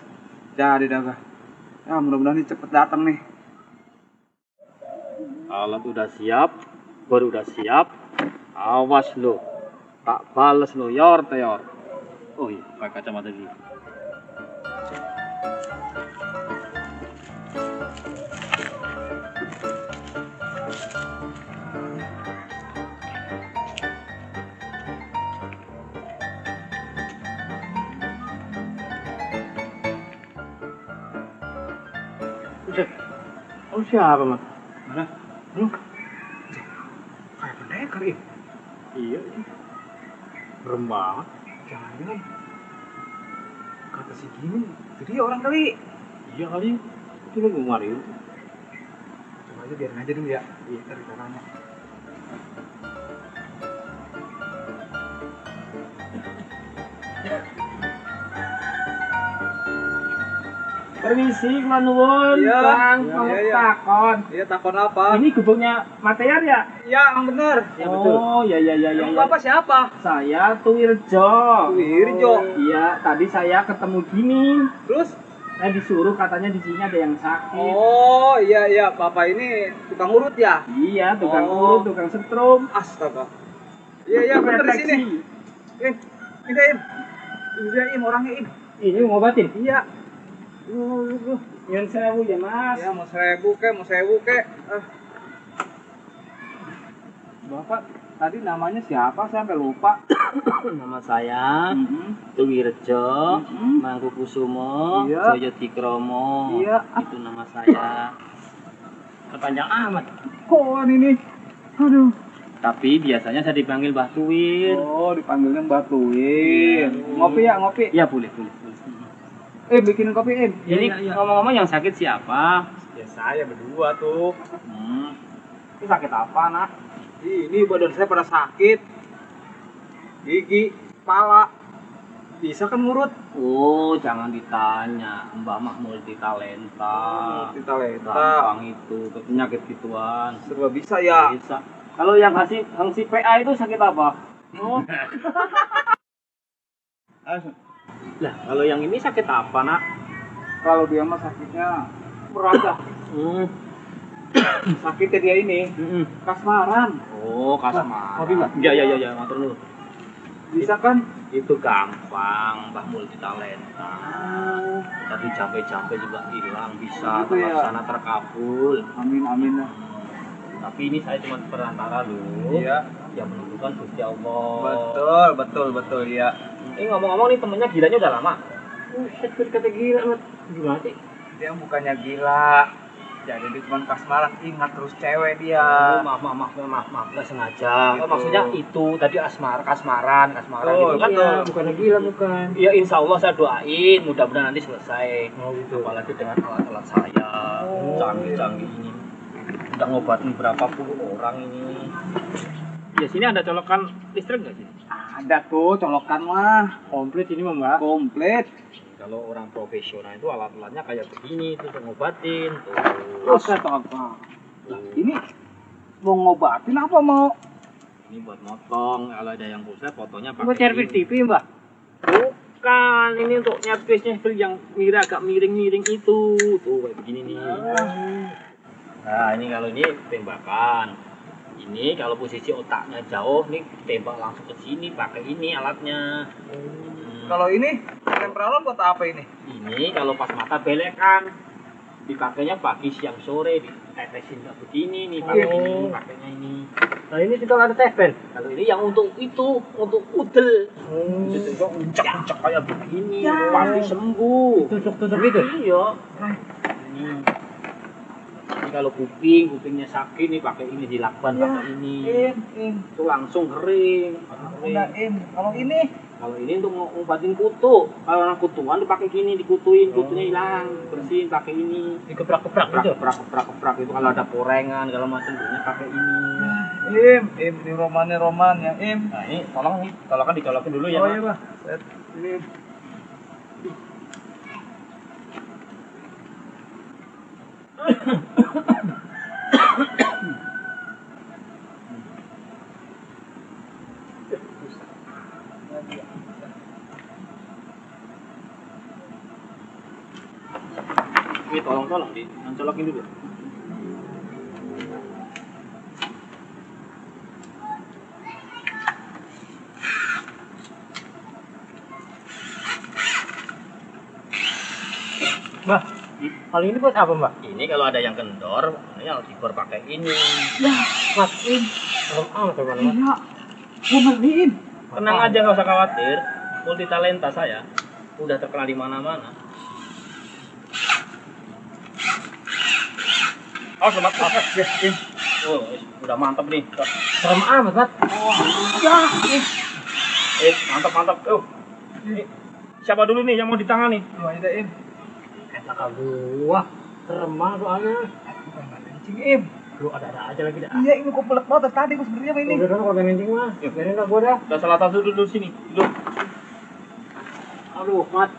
Jadi dah gua. Ya, mudah-mudahan ini cepet datang nih. Alat udah siap, baru udah siap. Awas lo, tak bales lo, yor teor. Oh iya, pakai kacamata dulu. Buset, lu siapa, Mat? Mana? Lu? Kayak pendekar ini. Iya, serem banget. Jangan. Kata si Gimin, itu dia orang kali. Iya kali, itu lu Mario. Coba aja biarin aja dulu ya. Iya, ntar kita nanya. Permisi, Manuwun. Iya. Bang, Iya, mau iya. takon. Iya, takon apa? Ini gubuknya Matear ya? Iya, emang bener. Ya betul. Oh, ya. Emang Bapak siapa? Saya Tuwirjo. Tuwirjo. Iya, tadi saya ketemu gini. Terus? Saya disuruh katanya di sini ada yang sakit. Oh, iya. Bapak ini tukang urut ya? Iya, tukang Oh. urut, tukang setrum. Astaga. Iya, bener di sini. Im, ini Im. Ini dia Im, orangnya Im. Ini ngobatin. Iya. Nyun sewu ya, Mas. Ya, mau 1000 kek. Bapak tadi namanya siapa? Saya sampai lupa. Nama saya Tuwirjo, Mangkukusumo, Iya. Joyo Dikromo. Iya. Itu nama saya. Kepanjang amat. Koan ini. Aduh. Tapi biasanya saya dipanggil Mbah Tuwir. Oh, dipanggilnya Mbak Tuwir. Ngopi ya, ngopi. Ya boleh. Bikinin kopi, Im. Jadi ngomong-ngomong yang sakit siapa? Ya saya berdua tuh. Itu sakit apa, Nak? Ini badan saya pada sakit. Gigi, kepala. Bisa kan ngurut? Oh, jangan ditanya. Mbak Mah multi talenta. Kita leta. Gampang itu, penyakit gituan. Serba bisa ya. Bisa. Kalau yang si PA itu sakit apa? Oh. Lah, kalau yang ini sakit apa, Nak? Kalau dia mah sakitnya berat. Sakitnya dia ini kasmaran. Oh, kasmaran. Kopi, Mbak? Iya, matur nuwun. Bisa kan? Itu gampang, Mbak multi talenta. Tapi capek-capek juga hilang, bisa Gitu ya? terlaksana terkabul. Amin lah. Tapi ini saya cuma perantara loh. Iya. Yang menentukan Gusti Allah. Betul ya. Ini ngomong-ngomong nih temennya gilanya udah lama. Buset, kata gila, Mat. Gimana sih? Dia bukannya gila. Jadi dia cuma kasmaran, ingat terus cewek dia. Oh, maaf, nggak sengaja. Gitu. Oh, maksudnya itu tadi kasmaran Betul, gitu kan? betul. Bukannya gila, bukan. Iya, insya Allah saya doain, mudah-mudahan nanti selesai. Oh, gitu. Apalagi dengan alat-alat saya, canggih-canggih ini. Udah ngobatin berapa puluh orang ini. Ya, sini ada colokan listrik nggak sih? Ada tuh colokan mah. Komplit ini, Mbak. Komplit. Kalau orang profesional itu alat-alatnya kayak begini, itu untuk ngobatin. Terus atau apa? Nah, ini mau ngobatin apa mau? Ini buat motong, kalau ada yang pusat fotonya pakai Buat servis TV, Mbak. Bukan, ini untuk nyapis-nyapis yang agak miring-miring itu. Tuh kayak begini nih. Nah, ini kalau ini tembakan. Ini kalau posisi otaknya jauh nih tembak langsung ke sini pakai ini alatnya. Kalau ini tempelan buat apa ini? Ini kalau pas mata belekan dipakainya pagi siang sore ditetesin kayak begini nih pakainya ini. Nah ini juga ada tefel. Kalau ini yang untuk itu untuk udel. Itu kok uncak-uncak kayak begini pasti sembuh. Tusuk-tusuk gitu. Iya. Ini kalau kupingnya sakit nih pakai ini dilakban pakai ini. Itu langsung kering. Udah Kalau ini untuk ngobatin kutu. Kalau orang kutuan dipakai gini, dikutuin, kutunya hilang, bersihin pakai ini. Dikeprak-keprak gitu. Keprak itu kalau ada korengan segala macam ini pakai ini. Ini roman ya, Nah, ini tolong dicolokin dulu ya, Oh Mas. iya, Pak. Ini Ini tolong dicolokin dulu. Mbak, kalau ini buat apa mbak? Ini kalau ada yang kendor, ini harus dibor pakai ini. Mas, ini serem amat teman mas. iya. Benerin. Tenang aja, nggak usah khawatir. Multi talenta saya udah terkenal di mana-mana. Oh, selamat. Oh, udah mantap nih. Serem amat mas. Mantap. Siapa dulu nih yang mau ditangani? Wah, ini Im. Enak gua. Serem banget soalnya. Kencing Im. Lu ada aja lagi dah. Iya, ini kok pelet banget tadi gua sebenarnya apa ini. Udah dong kalau kencing mah. Biarin dah gua dah. Udah salah satu dulu sini. Duduk. Aduh, mat.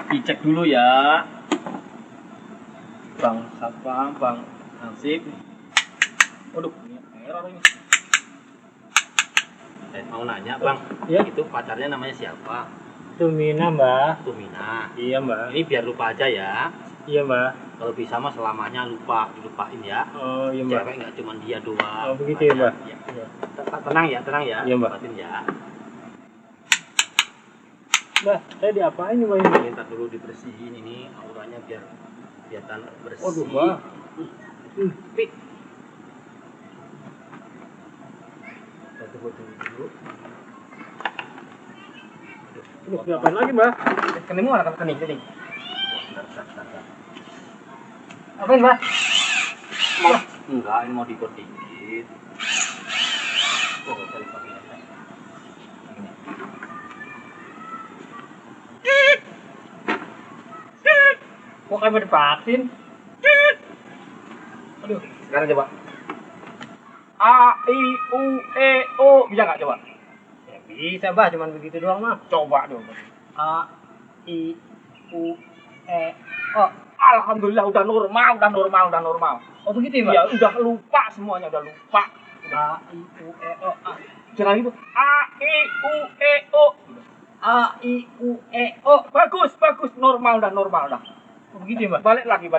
Dicek dulu ya. Bang Satpam, Bang Nasib. Waduh, ini error ini. Saya mau nanya, Bang. Ya. Itu pacarnya namanya siapa? Tumina mbak. Tumina. Iya mbak. Ini biar lupa aja ya. Iya mbak. Kalau bisa mah selamanya dilupain ya. Oh iya mbak. Cewek nggak cuma dia doang. Oh, begitu ya, Mbak? Ya. Tenang ya. Iya, Mbak. Lupain ya. Mbak, saya diapain nih mbak ini? Minta dulu dibersihin ini auranya biar kelihatan bersih. Waduh mbak. Pik. Kita tunggu dulu. Aduh, diapain lagi mbak? Kening mana kan kening. Apain mbak? Enggak, ini mau diikut dikit. Oh, kali pakai ini. Kok kayak divaksin? Aduh, sekarang coba. A I U E O bisa nggak coba? Ya bisa mbak, cuman begitu doang mah. Coba dong. A, I, U, E, O. Alhamdulillah udah normal. Oh begitu ya mbak? Ya udah lupa semuanya, udah lupa. A, I, U, E, O, A. Jangan gitu. A I U E O. A, I, U, E, O. Bagus, normal dah. Oh begitu ya mbak? Balik lagi.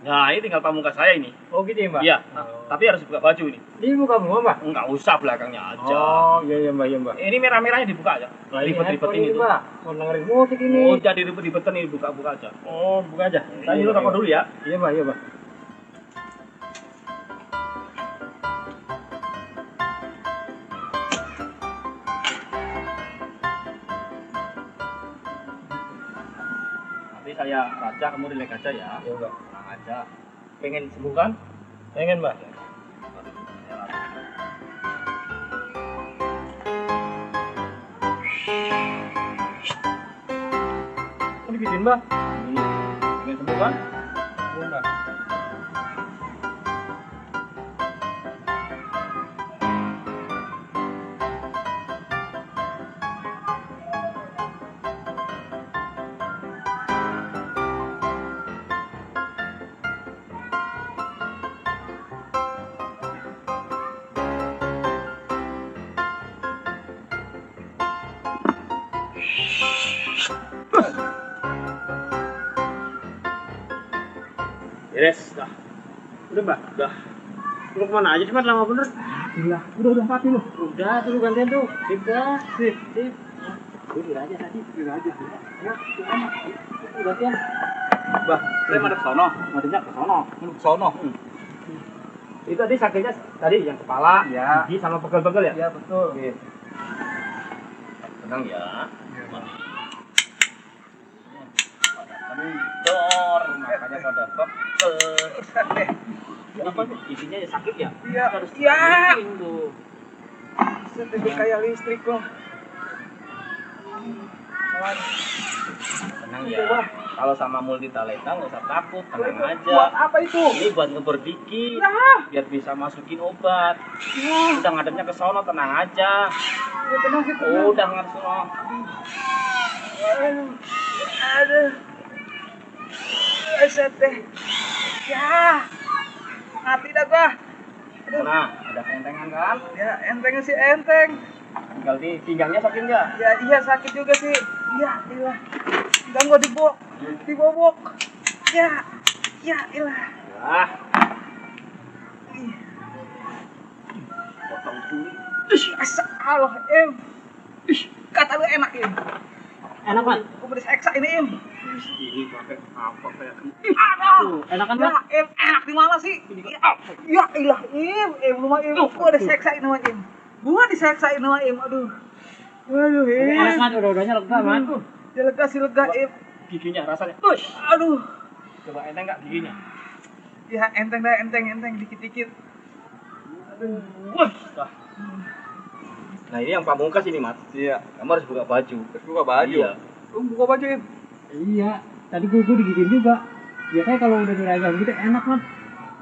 Nah, ini tinggal pamungkas saya ini. Oh gitu ya mbak? Iya. Tapi harus buka baju ini. Ini buka semua mbak? Enggak usah belakangnya aja. Oh iya mbak. Ini merah-merahnya dibuka aja. Ribet-ribet ini tuh. mbak. Mau dengerin musik ini. Oh, jadi ribet-ribetan ini buka-buka aja. Oh buka aja. Saya dulu rokok dulu ya. Iya mbak. Nanti saya baca, kamu relax aja ya. Iya mbak. Tenang aja. Pengen sembuh kan? Pengen mbak. Kok digituin mbak? Pengen sembuh kan? Mbak. Beres, dah. Udah, Mbak. Udah. Lu kemana aja sih, Mat? Lama bener. Gila, udah 4 nih lu. Udah, tuh lu gantian tuh. Sip dah. Sip. Sip. Gue di aja tadi. Gila aja sih. Ya, itu gantian. Bah, saya madep sono. Madepnya ke sono. Lu ke sono. Itu tadi sakitnya tadi yang kepala, Ya. gigi sama pegel-pegel ya? Iya, betul. Tenang ya. Dor, makanya pada pegel. Apa tuh? Giginya ya sakit ya? Iya. Harus Iya. dibenerin tuh. Sedikit kayak listrik loh. Tenang ya. Kalau sama multitalenta nggak usah takut, tenang aja. Buat apa itu? Ini buat ngebor dikit, Ya. biar bisa masukin obat. Ya. Udah ngadepnya ke sono, tenang aja. Ya tenang sih, tenang. Udah ngadep sono. Aduh. Eset deh. Ya. Mati dah gua. Nah, ada kentengan kan? Ya, entengnya sih enteng. Tinggal di pinggangnya sakit nggak? Ya iya sakit juga sih. Ya ilah. Pinggang gua dibobok. Ya. Ya ilah. Ah. Potong dulu. Asa Allah, Im. Kata lu enak, Im. Enak, Mat? Gua udah seksa ini, Im. Ini pakai apa kayak Aduh. Enak kan, Ya, Mat? Im, enak di mana sih? Ya ilah, Im, lu mah Im. Gua udah seksa ini mah, Im. Gua diseksa ini mah, Im. Aduh. Aduh, Enak, Im. Mat. Udah-udahnya lega, Mat. Ya lega sih lega, Im. giginya rasanya. Aduh. Coba enteng nggak giginya? Ya enteng dah, enteng dikit-dikit. Wah. Nah ini yang pamungkas ini, Mat. Iya. Kamu harus buka baju. Buka baju. Iya. Lu buka baju, Im. Iya. Tadi gue digigit juga. Biasanya kalau udah diragam gitu enak, Mat.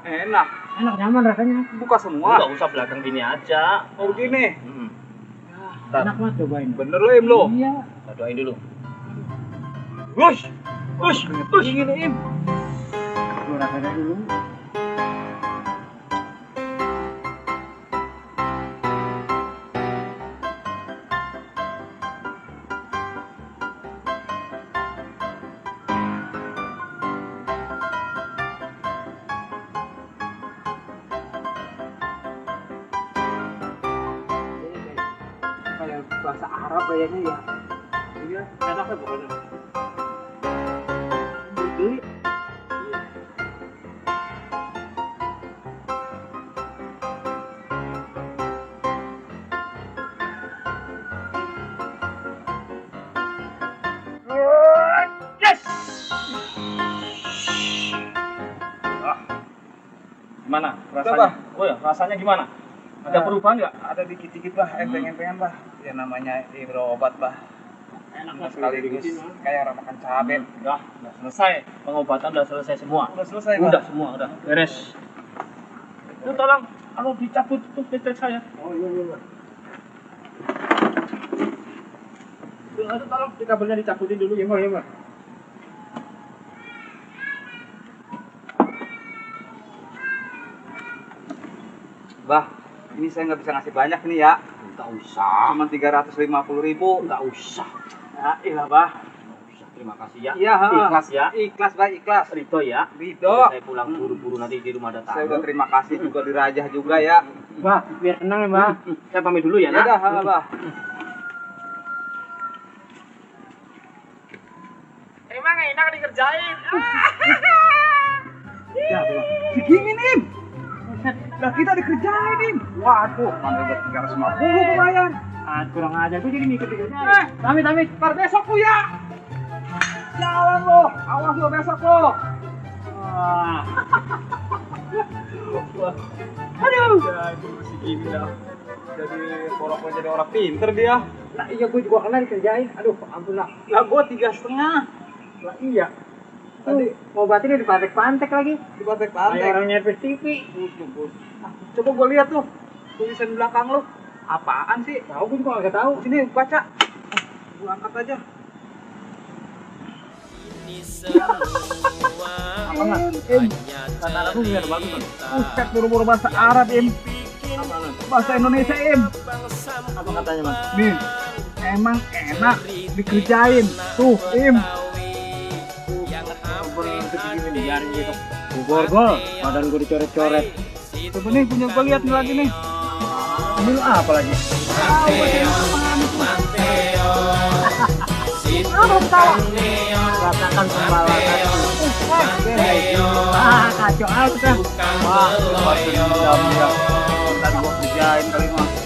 Enak. Enak, nyaman rasanya. Buka semua. Nggak usah belakang gini aja. Oh begini. Enak, Mat. Cobain. Bener lo, Im lo. Iya. Kita doain dulu. Wush. Dingin, Im. Gue rasanya dulu. Kayak bahasa Arab kayaknya ya. Iya, enak lah pokoknya. Beli. Yes. Gimana rasanya? Coba. Oh ya, rasanya gimana? Ada perubahan nggak? Ada dikit-dikit lah, enteng-entengan lah. Ya namanya ini berobat lah. Enak Mas lah sekaligus kayak orang makan cabai. Udah selesai. Pengobatan udah selesai semua. Udah selesai, Udah Pak. semua, udah beres. Itu tolong kalau dicabut tuh listrik saya. Oh iya, iya. Itu tolong di kabelnya dicabutin dulu Iya, Mbak, iya, Mbak. Bah, ini saya nggak bisa ngasih banyak nih ya. Enggak usah. Cuma 350.000. Enggak usah. Ya, ilah, Bah. Nggak usah. Terima kasih ya. Iya, ha. Ikhlas ya. Ikhlas, Bah, ikhlas. Ridho ya. Ridho. Saya pulang buru-buru nanti di rumah ada Saya udah tamu. terima kasih juga di Rajah juga ya. Mbak, biar tenang ya, Mbak. Saya pamit dulu ya, Ya Nak. dah, ha, Bah. Emang enak dikerjain. Ya, Bah. Segini, Im. Lah kita dikerjain, Im. Waduh, mana udah 350 kebayar. Ah, kurang ajar. Gue jadi mikir aja. Amit. Ntar besok lu ya. Jalan lo, awas lo besok lo. Wah. Aduh. Jadi segini dah. Jadi pura-pura jadi orang pinter dia. Nah, iya gue juga kena dikerjain. Aduh, ampun lah. Lah gua 3,5. Lah iya. Tadi ngobatinnya dipantek-pantek lagi. Di Kayak pantek-pantek. orang nyepes TV. Coba gua lihat tuh tulisan belakang lo. Apaan sih? Tahu gue juga nggak tahu. Sini baca. Gua angkat aja. Apa Nak? Kata aku biar bagus kan? Ustaz buru-buru bahasa Arab, Im. Bahasa Indonesia, Im. Apa katanya Mas? Nih, emang enak dikerjain. Tuh, Im. Begini nih, biarin gitu. Borgol, badan gue dicoret-coret. Coba nih punya gue lihat nih lagi nih. Ini lu apa lagi? Rasakan pembalasan. Kacau apa? Wah, tadi gua kerjain kali mah.